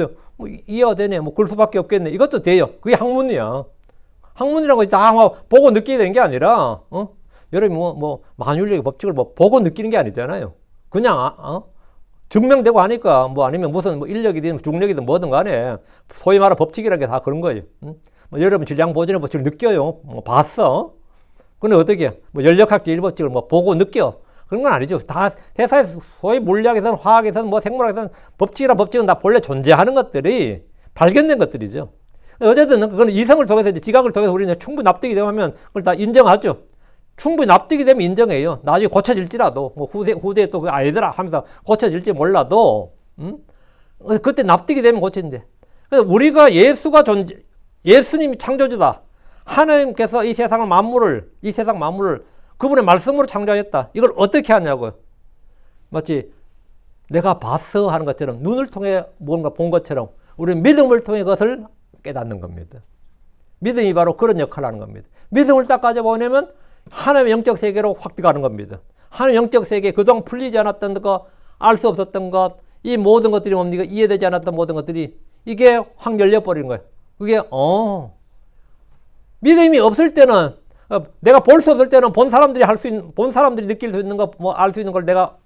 이해가 되네. 뭐 그럴 수밖에 없겠네. 이것도 돼요. 그게 학문이야. 학문이라는 거 다 보고 느끼게 된 게 아니라, 여러분이 만유인력의 법칙을 보고 느끼는 게 아니잖아요. 그냥, 증명되고 하니까, 아니면 무슨 인력이든 중력이든 뭐든 간에, 소위 말하는 법칙이라는 게 다 그런 거예요. 여러분 질량 보존의 법칙을 느껴요. 봤어. 근데 어떻게, 연력학적 일법칙을 보고 느껴. 그런 건 아니죠. 다 회사에서 소위 물리학에서는 화학에서는 생물학에서는 법칙이란 법칙은 다 본래 존재하는 것들이 발견된 것들이죠. 어쨌든 그건 이성을 통해서 지각을 통해서 우리는 충분히 납득이 되면 그걸 다 인정하죠. 충분히 납득이 되면 인정해요. 나중에 고쳐질지라도 후대에 또 그 아니더라 하면서 고쳐질지 몰라도 그때 납득이 되면 고쳐진대. 그래서 우리가 예수님이 창조주다. 하나님께서 이 세상 만물을 그분의 말씀으로 창조하였다. 이걸 어떻게 하냐고요. 마치 내가 봤어 하는 것처럼 눈을 통해 뭔가 본 것처럼 우리는 믿음을 통해 그것을 깨닫는 겁니다. 믿음이 바로 그런 역할을 하는 겁니다. 믿음을 딱 가져보내면 하나님의 영적 세계로 확 들어가는 겁니다. 하나님의 영적 세계 그동안 풀리지 않았던 것, 알 수 없었던 것, 이 모든 것들이 뭡니까? 이해되지 않았던 모든 것들이 이게 확 열려버리는 거예요. 그게 믿음이 없을 때는 내가 볼 수 없을 때는 본 사람들이 느낄 수 있는 거, 알 수 있는 걸 내가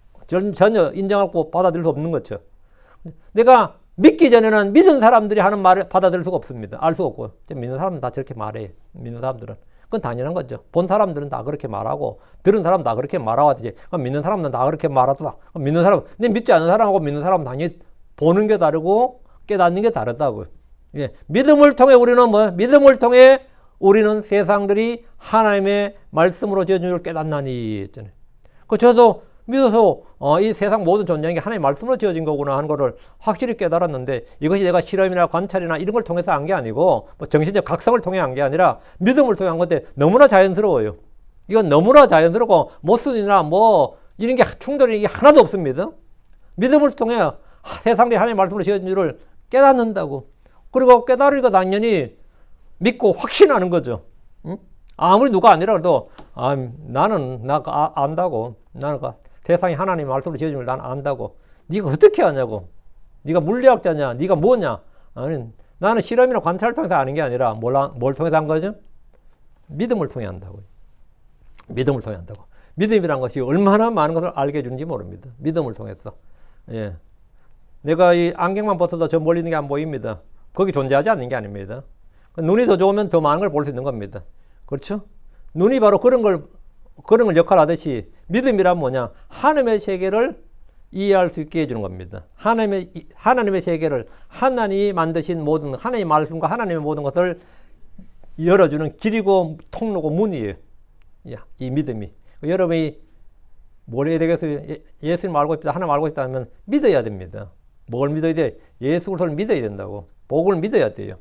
전혀 인정하고 받아들일 수 없는 거죠. 내가 믿기 전에는 믿은 사람들이 하는 말을 받아들일 수가 없습니다. 알 수가 없고. 믿는 사람은 다 저렇게 말해요. 믿는 사람들은. 그건 당연한 거죠. 본 사람들은 다 그렇게 말하고, 들은 사람은 다 그렇게 말하지. 믿는 사람은 다 그렇게 말하다. 믿는 사람, 근데 믿지 않는 사람하고 믿는 사람은 당연히 보는 게 다르고, 깨닫는 게 다르다고요. 예. 믿음을 통해 믿음을 통해 우리는 세상들이 하나님의 말씀으로 지어진 줄 깨닫나니 했잖아요. 저도 믿어서 이 세상 모든 존재한 게 하나님의 말씀으로 지어진 거구나 하는 거를 확실히 깨달았는데 이것이 내가 실험이나 관찰이나 이런 걸 통해서 한 게 아니고 정신적 각성을 통해 한 게 아니라 믿음을 통해 한 건데 너무나 자연스러워요. 이건 너무나 자연스럽고 모순이나 이런 게 충돌이 하나도 없습니다. 믿음을 통해 세상들이 하나님의 말씀으로 지어진 줄을 깨닫는다고. 그리고 깨달으니까 당연히 믿고 확신하는 거죠. 응? 아무리 누가 아니라 그래도 나는 안다고. 나는 세상이 하나님 말씀으로 지어진 걸 나는 안다고. 네가 어떻게 아냐고. 네가 물리학자냐. 네가 뭐냐. 아니, 나는 실험이나 관찰을 통해서 아는 게 아니라 뭘 통해서 한 거죠? 믿음을 통해 한다고. 믿음을 통해 한다고. 믿음이란 것이 얼마나 많은 것을 알게 해주는지 모릅니다. 믿음을 통해서. 예. 내가 이 안경만 벗어도 저 멀리 있는 게 안 보입니다. 거기 존재하지 않는 게 아닙니다. 눈이 더 좋으면 더 많은 걸 볼 수 있는 겁니다. 그렇죠? 눈이 바로 그런 걸 역할하듯이 믿음이란 뭐냐? 하나님의 세계를 이해할 수 있게 해주는 겁니다. 하나님의 세계를 하나님이 만드신 모든 하나님의 말씀과 하나님의 모든 것을 열어주는 길이고 통로고 문이에요. 이 믿음이. 여러분이 뭘 해야 되겠어요? 예수님 알고 있다, 하나님 알고 있다 하면 믿어야 됩니다. 뭘 믿어야 돼? 예수 그리스도를 믿어야 된다고. 복을 믿어야 돼요.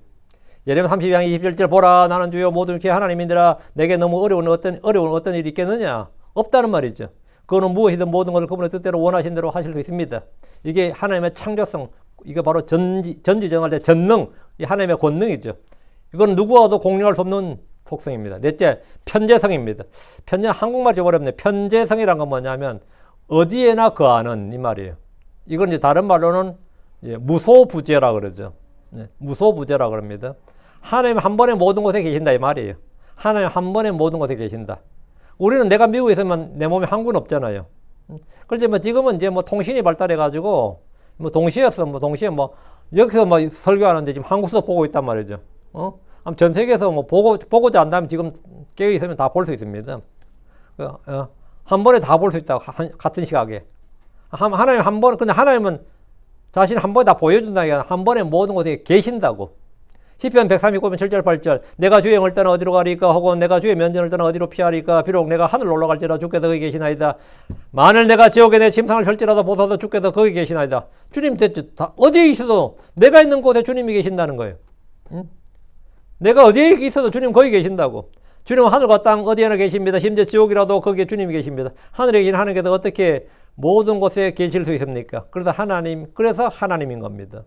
예레미야 32장 21절 보라 나는 주여 모든 게 하나님이니라 내게 너무 어려운 어떤 일이 있겠느냐? 없다는 말이죠. 그거는 무엇이든 모든 것을 그분의 뜻대로 원하신 대로 하실 수 있습니다. 이게 하나님의 창조성, 이게 바로 전지전능할 때 전능, 이 하나님의 권능이죠. 이건 누구와도 공유할 수 없는 속성입니다. 넷째, 편재성입니다. 한국말 좀 어렵네. 편재성이란 건 뭐냐면 어디에나 거하는 이 말이에요. 이건 이제 다른 말로는 무소부재라 그러죠. 무소부재라 그럽니다. 하나님 한 번에 모든 곳에 계신다 이 말이에요. 하나님 한 번에 모든 곳에 계신다. 우리는 내가 미국에 있으면 내 몸에 항구는 없잖아요. 그런데 지금은 이제 통신이 발달해가지고 동시에 여기서 설교하는데 지금 한국에서 보고 있단 말이죠. 전 세계에서 보고자 한다면 지금 깨어 있으면 다 볼 수 있습니다. 한 번에 다 볼 수 있다. 같은 시각에. 하나님 한 번, 근데 하나님은 자신 한 번에 다 보여준다는 게 한 번에 모든 곳에 계신다고. 시편 139편 7절 8절 내가 주의 영을 떠나 어디로 가리까 혹은 내가 주의 면전을 떠나 어디로 피하리까 비록 내가 하늘로 올라갈지라도 주께서 거기 계시나이다. 만일 내가 지옥에 내 침상을 펼지라도 보소서 주께서 거기 계시나이다. 주님 다 어디에 있어도 내가 있는 곳에 주님이 계신다는 거예요. 응? 내가 어디에 있어도 주님 거기 계신다고. 주님은 하늘과 땅 어디에나 계십니다. 심지어 지옥이라도 거기에 주님이 계십니다. 하늘에 계신 하나님께서 어떻게 모든 곳에 계실 수 있습니까? 그래서 하나님인 겁니다.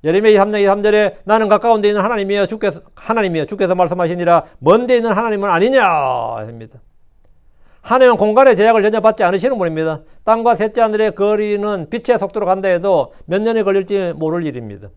예레미야 3장 3절에 나는 가까운 데 있는 하나님이여 주께서 말씀하시니라 먼 데 있는 하나님은 아니냐 합니다. 하나님은 공간의 제약을 전혀 받지 않으시는 분입니다. 땅과 셋째 하늘의 거리는 빛의 속도로 간다 해도 몇 년이 걸릴지 모를 일입니다.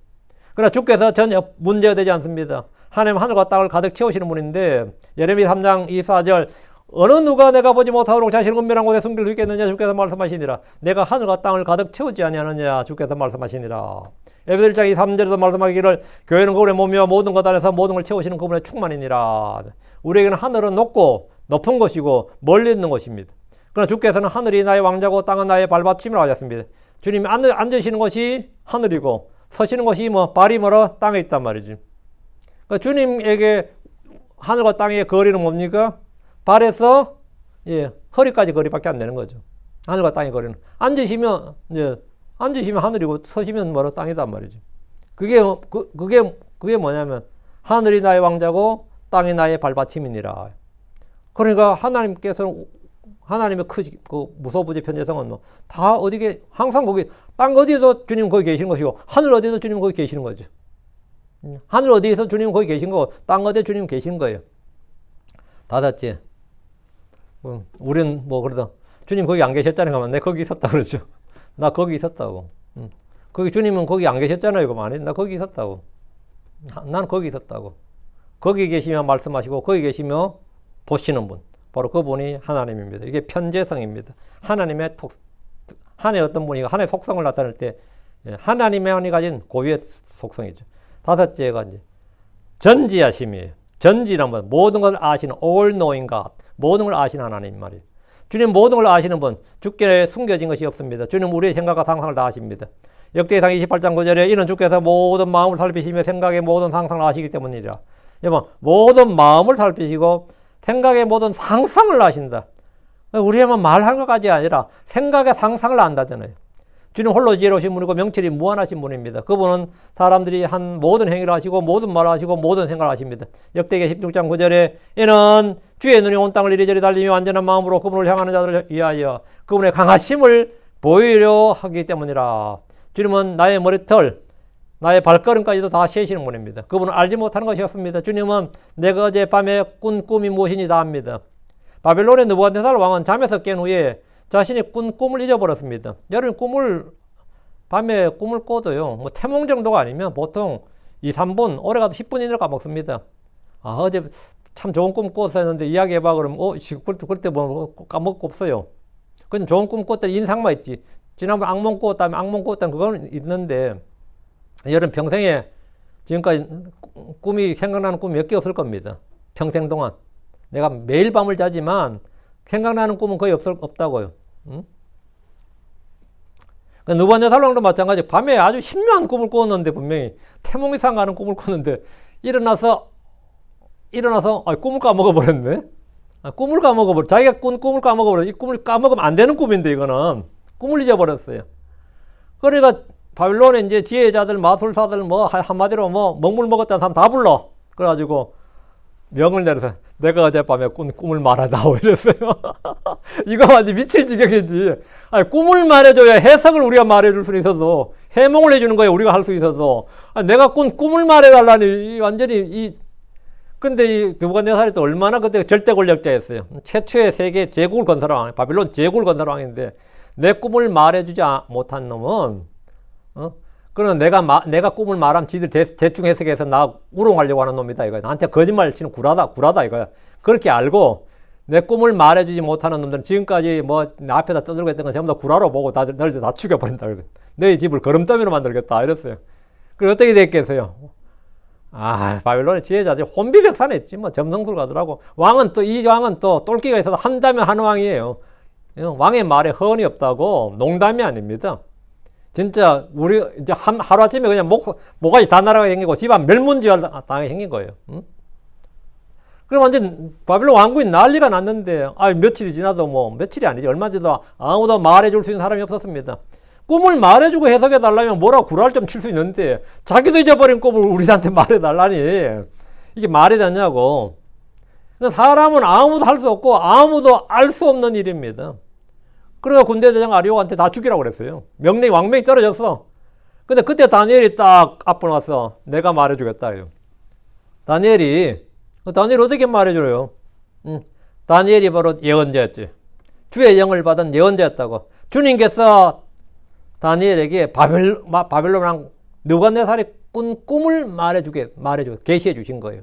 그러나 주께서 전혀 문제가 되지 않습니다. 하나님은 하늘과 땅을 가득 채우시는 분인데 예레미야 3장 24절 어느 누가 내가 보지 못하도록 자신을 은밀한 곳에 숨길 수 있겠느냐 주께서 말씀하시니라. 내가 하늘과 땅을 가득 채우지 아니하느냐 주께서 말씀하시니라. 에베소 1장 3절에도 말씀하기를 교회는 그분의 몸이요 모든 것 안에서 모든 걸 채우시는 그분의 충만이니라. 우리에게는 하늘은 높고 높은 것이고 멀리 있는 것입니다. 그러나 주께서는 하늘이 나의 왕자고 땅은 나의 발받침이라고 하셨습니다. 주님이 앉으시는 것이 하늘이고 서시는 것이 발이 멀어 땅에 있단 말이지. 그러니까 주님에게 하늘과 땅의 거리는 뭡니까? 발에서 허리까지 거리밖에 안 되는 거죠. 하늘과 땅의 거리는. 앉으시면 하늘이고 서시면 땅이단 말이죠. 그게 뭐냐면 하늘이 나의 왕자고 땅이 나의 발받침이니라. 그러니까 하나님께서는 하나님의 그 무소부지 편재성은 다 어디게 항상 거기 땅 어디에도 주님 거기 계시는 것이고 하늘 어디에도 주님 거기 계시는 거죠. 하늘 어디에서 주님 거기 계신 거고 땅 어디에 주님 계시는 거예요. 다 됐지? 우린 그러다 주님 거기 안 계셨잖아요. 그러면 내 거기 있었다 그러죠. 나 거기 있었다고. 거기 주님은 거기 안 계셨잖아요. 그럼 아니 나 거기 있었다고. 난 거기 있었다고. 거기 계시며 말씀하시고 거기 계시며 보시는 분. 바로 그분이 하나님입니다. 이게 편재성입니다. 하나님의 어떤 분이 하나님의 속성을 나타낼 때 하나님만이 가진 고유의 속성이죠. 다섯째가 이제 전지하심이에요. 전지란 모든 걸 아시는 all knowing God. 모든 걸 아시는 하나님 말이에요. 주님 모든 걸 아시는 분, 주께 숨겨진 것이 없습니다. 주님 우리의 생각과 상상을 다 아십니다. 역대상 28장 9절에 이는 주께서 모든 마음을 살피시며 생각의 모든 상상을 아시기 때문이라. 여러분 모든 마음을 살피시고 생각의 모든 상상을 아신다. 우리만 말하는 것까지 아니라 생각의 상상을 안다잖아요. 주님 홀로 지혜로우신 분이고 명철이 무한하신 분입니다. 그분은 사람들이 한 모든 행위를 하시고 모든 말을 하시고 모든 생각을 하십니다. 역대기 16장 9절에 이는 주의 눈이 온 땅을 이리저리 달리며 완전한 마음으로 그분을 향하는 자들을 위하여 그분의 강하심을 보이려 하기 때문이라. 주님은 나의 머리털, 나의 발걸음까지도 다 세시는 분입니다. 그분은 알지 못하는 것이 없습니다. 주님은 내가 어젯밤에 꾼 꿈이 무엇인지 다 압니다. 바벨론의 느부갓네살 왕은 잠에서 깬 후에 자신이 꾼 꿈을 잊어버렸습니다. 여러분 밤에 꿈을 꿔도요, 태몽 정도가 아니면 보통 2, 3분, 오래 가도 10분 이내로 까먹습니다. 어제 참 좋은 꿈 꿨었는데 이야기해봐 그러면, 그때 까먹고 없어요. 그건 좋은 꿈 꿨더니 인상만 있지. 지난번 악몽 꿨다면 악몽 꿨다면 그건 있는데, 여러분 평생에 지금까지 생각나는 꿈이 몇 개 없을 겁니다. 평생 동안. 내가 매일 밤을 자지만 생각나는 꿈은 거의 없다고요. 응? 느부갓네살 왕도 마찬가지. 밤에 아주 신묘한 꿈을 꿨는데 분명히 태몽이상 가는 꿈을 꿨는데 일어나서 꿈을 까먹어버렸네. 꿈을 까먹어버려. 자기가 꾼 꿈을 까먹어버려. 이 꿈을 까먹으면 안 되는 꿈인데 이거는 꿈을 잊어버렸어요. 그러니까 바빌론에 이제 지혜자들, 마술사들 한마디로 먹물 먹었다는 사람 다 불러. 그래가지고 명을 내려서 내가 어젯밤에 꾼 꿈을 말하다오 이랬어요. 이거 완전 미칠 지경이지. 꿈을 말해줘야 해석을 우리가 말해줄 수 있어서 해몽을 해주는 거예요. 우리가 할 수 있어서. 내가 꾼 꿈을 말해달라니 완전히 근데 이 느부갓네살이 또 얼마나 그때 절대 권력자였어요. 최초의 세계 제국을 건설한 왕, 바빌론 제국을 건설한 왕인데 내 꿈을 말해주지 못한 놈은 그러면 내가 꿈을 말하면 지들 대충 해석해서 나 우롱하려고 하는 놈이다 이거야. 나한테 거짓말 치는 구라다 이거야. 그렇게 알고 내 꿈을 말해주지 못하는 놈들은 지금까지 내 앞에다 떠들고 했던 건 전부 다 구라로 보고 너희들 다 죽여버린다. 너희 집을 거름더미로 만들겠다 이랬어요. 그래서 어떻게 됐겠어요? 바빌론의 지혜자들이 혼비백산했지. 점성술 가더라고. 이 왕은 또 똘끼가 있어서 한다면 한 왕이에요. 왕의 말에 허언이 없다고. 농담이 아닙니다. 진짜 우리 이제 하루아침에 그냥 모가지 다 날아가게 생기고 집안 멸문지활 당하게 생긴 거예요. 응? 그럼 완전 바빌론 왕국이 난리가 났는데 며칠이 지나도 며칠이 아니지 얼마 지나도 아무도 말해줄 수 있는 사람이 없었습니다. 꿈을 말해주고 해석해달라면 뭐라고 구라를 좀 칠 수 있는데 자기도 잊어버린 꿈을 우리한테 말해달라니 이게 말이 되냐고. 사람은 아무도 할 수 없고 아무도 알 수 없는 일입니다. 그래서 군대대장 아리오한테 다 죽이라고 그랬어요. 왕명이 떨어졌어. 근데 그때 다니엘이 딱 앞으로 와서 내가 말해주겠다. 다니엘이 어떻게 말해줘요? 다니엘이 바로 예언자였지. 주의 영을 받은 예언자였다고. 주님께서 다니엘에게 바벨론 왕 느부갓네살이 꾼 꿈을 말해주게 계시해 주신 거예요.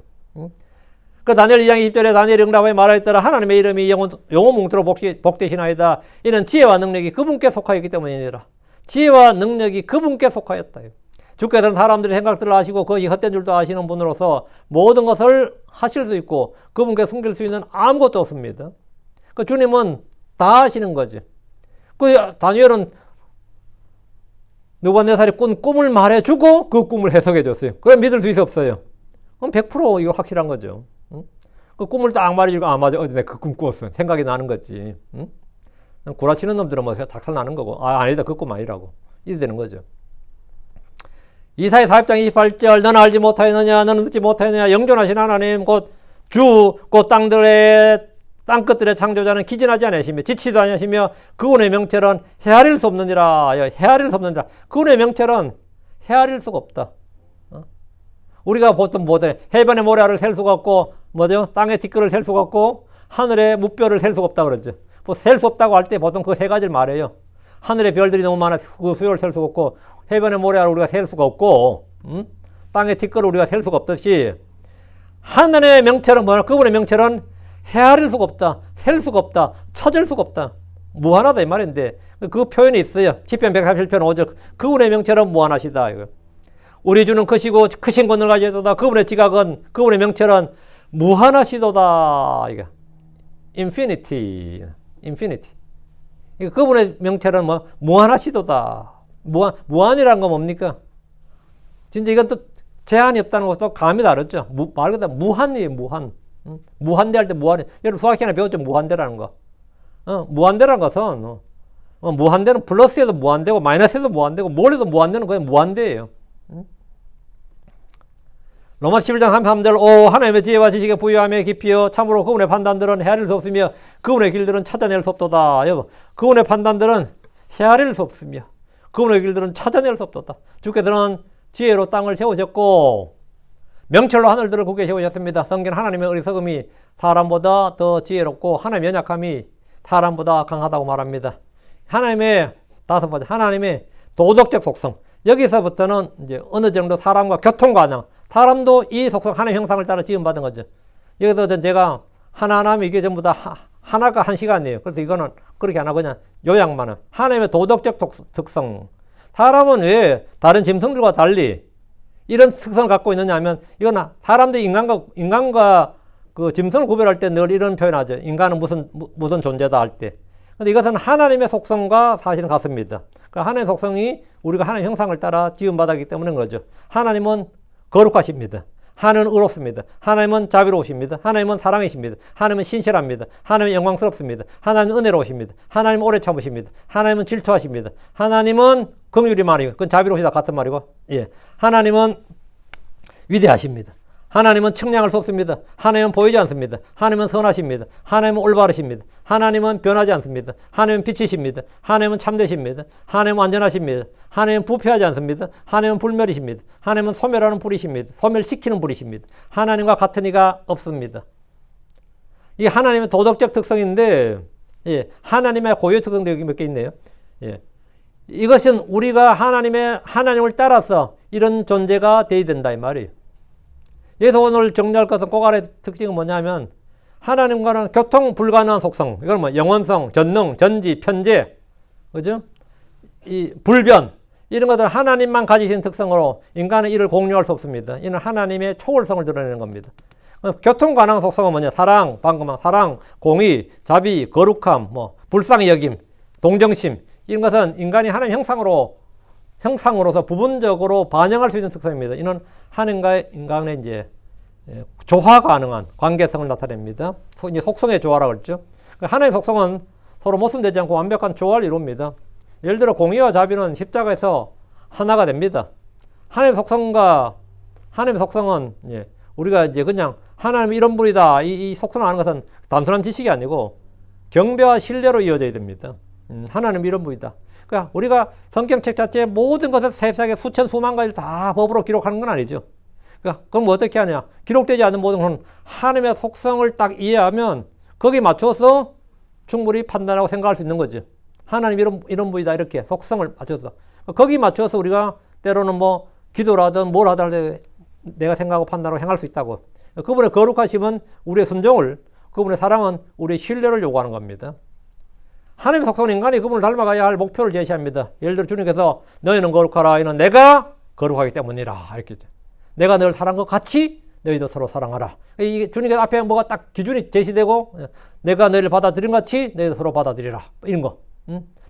그 다니엘 2장 20절에 다니엘이 응답하여 말하였더라. 하나님의 이름이 영원뭉토록 복되시나이다. 이는 지혜와 능력이 그분께 속하였기 때문이니라. 지혜와 능력이 그분께 속하였다. 주께서는 사람들의 생각들을 아시고 그것이 헛된 줄도 아시는 분으로서 모든 것을 하실 수 있고 그분께 숨길 수 있는 아무것도 없습니다. 그 주님은 다 하시는 거죠. 그 다니엘은 느부갓네살이 꾼 꿈을 말해주고 그 꿈을 해석해줬어요. 그럼 믿을 수 있어 없어요? 그럼 100% 이거 확실한 거죠. 응? 그 꿈을 딱 말해주고 아 맞아 어제 내가 그 꿈 꾸었어. 생각이 나는 거지. 응? 구라치는 놈들은 뭐 작살 나는 거고 아 아니다 그 꿈 아니라고 이래 되는 거죠. 이사야 40장 28절 너는 알지 못하였느냐 너는 듣지 못하였느냐 영존하신 하나님 곧 주 곧 땅끝들의 창조자는 기진하지 않으시며 지치도 않으시며 그분의 명철은 헤아릴 수 없느니라. 헤아릴 수 없느니라. 그분의 명철은 헤아릴 수가 없다. 우리가 보통 뭐죠? 해변의 모래알을 셀 수가 없고 뭐죠? 땅의 티끌을 셀 수가 없고 하늘의 무별을 셀 수가 없다 그러죠. 뭐 셀 수 없다고 할 때 보통 그 세 가지를 말해요. 하늘의 별들이 너무 많아 그 수요를 셀 수가 없고 해변의 모래알을 우리가 셀 수가 없고 땅의 티끌을 우리가 셀 수가 없듯이 하늘의 명철은 뭐냐? 그분의 명철은 헤아릴 수가 없다. 셀 수가 없다. 찾을 수가 없다. 무한하다 이 말인데 그 표현이 있어요. 시편 147편 5절 그분의 명철은 무한하시다. 이거. 우리 주는 크시고 크신 권을 가지도다. 그분의 지각은 그분의 명철은 무한하시도다. 이거. 인피니티. 그분의 명철은 뭐 무한하시도다. 무한이라는 건 뭡니까? 진짜 이건 또 제한이 없다는 것도 감이 다르죠. 말 그대로 무한이에요. 무한대 할 때 무한해. 여러분 수학시간에 배웠죠. 무한대라는 거. 무한대라는 것은 무한대는 플러스에도 무한대고 마이너스에도 무한대고 뭘 해도 무한대는 그냥 무한대예요. 로마 11장 33절 오 하나님의 지혜와 지식에 부유함에 깊이여 참으로 그분의 판단들은 헤아릴 수 없으며 그분의 길들은 찾아낼 수 없도다. 여보 그분의 판단들은 헤아릴 수 없으며 그분의 길들은 찾아낼 수 없도다. 주께서는 지혜로 땅을 세우셨고 명철로 하늘들을 굳게 세우셨습니다. 성경 하나님의 어리석음이 사람보다 더 지혜롭고 하나님의 연약함이 사람보다 강하다고 말합니다. 하나님의 다섯 번째 하나님의 도덕적 속성. 여기서부터는 이제 어느 정도 사람과 교통 가능. 사람도 이 속성 하나님의 형상을 따라 지음받은 거죠. 여기서 제가 하나하나 이게 전부 다 하나가 한 시간이에요. 그래서 이거는 그렇게 안 하고 그냥 요약만 은 하나님의 도덕적 특성. 사람은 왜 다른 짐승들과 달리 이런 특성을 갖고 있느냐 하면 이건 사람들이 인간과 그 짐승을 구별할 때 늘 이런 표현하죠. 인간은 무슨 존재다 할 때. 근데 이것은 하나님의 속성과 사실은 같습니다. 그러니까 하나님의 속성이 우리가 하나님의 형상을 따라 지음받았기 때문인 거죠. 하나님은 거룩하십니다. 하나님은 의롭습니다. 하나님은 자비로우십니다. 하나님은 사랑이십니다. 하나님은 신실합니다. 하나님은 영광스럽습니다. 하나님은 은혜로우십니다. 하나님은 오래 참으십니다. 하나님은 질투하십니다. 하나님은 긍휼이 많이고 그건 자비로우시다 같은 말이고 예. 하나님은 위대하십니다. 하나님은 측량할 수 없습니다. 하나님은 보이지 않습니다. 하나님은 선하십니다. 하나님은 올바르십니다. 하나님은 변하지 않습니다. 하나님은 빛이십니다. 하나님은 참되십니다. 하나님은 완전하십니다. 하나님은 부패하지 않습니다. 하나님은 불멸이십니다. 하나님은 소멸하는 불이십니다. 소멸시키는 불이십니다. 하나님과 같은 이가 없습니다. 이게 하나님의 도덕적 특성인데 예, 하나님의 고유의 특성도 여기 몇 개 있네요. 예. 이것은 우리가 하나님을 따라서 이런 존재가 되어야 된다 이 말이에요. 여기서 오늘 정리할 것은 꼬갈의 특징은 뭐냐면 하나님과는 교통 불가능한 속성. 이건 뭐 영원성, 전능, 전지, 편재, 그죠? 이 불변 이런 것들 하나님만 가지신 특성으로 인간은 이를 공유할 수 없습니다. 이는 하나님의 초월성을 드러내는 겁니다. 교통 가능한 속성은 뭐냐? 사랑, 방금 사랑, 공의, 자비, 거룩함, 뭐 불쌍히 여김, 동정심 이런 것은 인간이 하나님 형상으로서 부분적으로 반영할 수 있는 특성입니다. 이는 하나님과 인간의 이제 조화 가능한 관계성을 나타냅니다. 속성의 조화라고 그랬죠. 하나님의 속성은 서로 모순되지 않고 완벽한 조화를 이룹니다. 예를 들어 공의와 자비는 십자가에서 하나가 됩니다. 하나님의 속성은 우리가 이제 그냥 하나님 이런 분이다 이 속성을 아는 것은 단순한 지식이 아니고 경배와 신뢰로 이어져야 됩니다. 하나님 이런 분이다. 그러니까 우리가 성경책 자체에 모든 것을 세세하게 수천 수만 가지를 다 법으로 기록하는 건 아니죠. 그러니까 그럼 어떻게 하냐? 기록되지 않는 모든 것은 하나님의 속성을 딱 이해하면 거기에 맞춰서 충분히 판단하고 생각할 수 있는 거죠. 하나님 이런 분이다 이렇게 속성을 맞춰서 거기 맞춰서 우리가 때로는 뭐 기도를 하든 뭘 하든 내가 생각하고 판단하고 행할 수 있다고. 그분의 거룩하심은 우리의 순종을, 그분의 사랑은 우리의 신뢰를 요구하는 겁니다. 하나님의 속성은 인간이 그분을 닮아가야 할 목표를 제시합니다. 예를 들어 주님께서 너희는 거룩하라. 이는 내가 거룩하기 때문이라. 이렇게. 내가 너를 사랑한 것 같이 너희도 서로 사랑하라. 이게 주님께서 앞에 뭐가 딱 기준이 제시되고 내가 너희를 받아들인 것 같이 너희도 서로 받아들이라. 이런 거.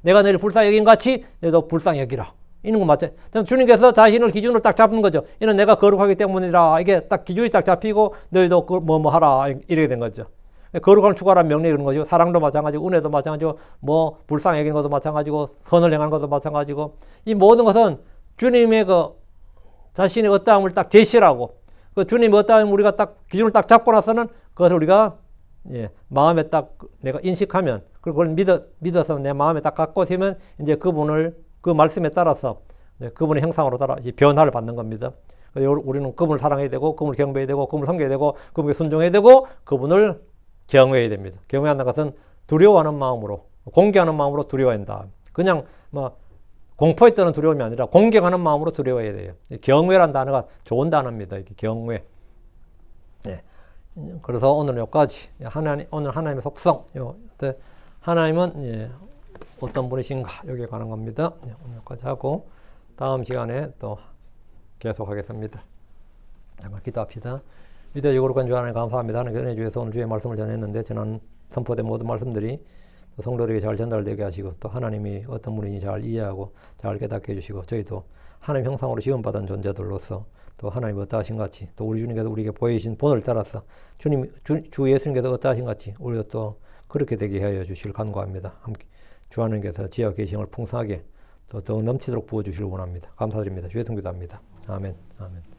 내가 너희를 불쌍히 여긴 것 같이 너희도 불쌍히 여기라. 이런 거 맞죠? 주님께서 자신을 기준으로 딱 잡는 거죠. 이는 내가 거룩하기 때문이라. 이게 딱 기준이 딱 잡히고 너희도 뭐 하라. 이렇게 된 거죠. 거룩함을 추구하라는 명령이 그런 거죠. 사랑도 마찬가지고 은혜도 마찬가지고 뭐 불쌍히 여기는 것도 마찬가지고 선을 행하는 것도 마찬가지고 이 모든 것은 주님의 그 자신의 어떠함을 딱 제시하고 그 주님의 어떠함을 우리가 딱 기준을 딱 잡고 나서는 그것을 우리가 마음에 딱 내가 인식하면 그리고 그걸 믿어서 내 마음에 딱 갖고 있으면 이제 그분을 그 말씀에 따라서 그분의 형상으로 따라 변화를 받는 겁니다. 우리는 그분을 사랑해야 되고 그분을 경배해야 되고 그분을 섬겨야 되고 그분에게 순종해야 되고 그분을 경외해야 됩니다. 경외한다는 것은 두려워하는 마음으로 공개하는 마음으로 두려워해야 한다. 그냥 뭐 공포에 떠는 두려움이 아니라 공경하는 마음으로 두려워해야 돼요. 경외라는 단어가 좋은 단어입니다. 이렇게 경외. 네. 그래서 오늘은 여기까지 오늘 하나님의 속성, 하나님은 어떤 분이신가 여기에 관한 겁니다. 오늘 여기까지 하고 다음 시간에 또 계속하겠습니다. 한번 기도합시다. 위대하고 거룩한 주 하나님 감사합니다. 하나님께 은혜 주셔서 오늘 주의 말씀을 전했는데 지난 선포된 모든 말씀들이 성도들에게 잘 전달되게 하시고 또 하나님이 어떤 분인지 잘 이해하고 잘 깨닫게 해주시고 저희도 하나님 형상으로 지음받은 존재들로서 또 하나님 어떠하신 같이 또 우리 주님께서 우리에게 보이신 본을 따라서 주 예수님께서 어떠하신 같이 우리도 또 그렇게 되게 하여 주시길 간구합니다. 함께 주 하나님께서 지혜와 계시를 풍성하게 또 더 넘치도록 부어주시길 원합니다. 감사드립니다. 주 예수님 기도합니다. 아멘. 아멘.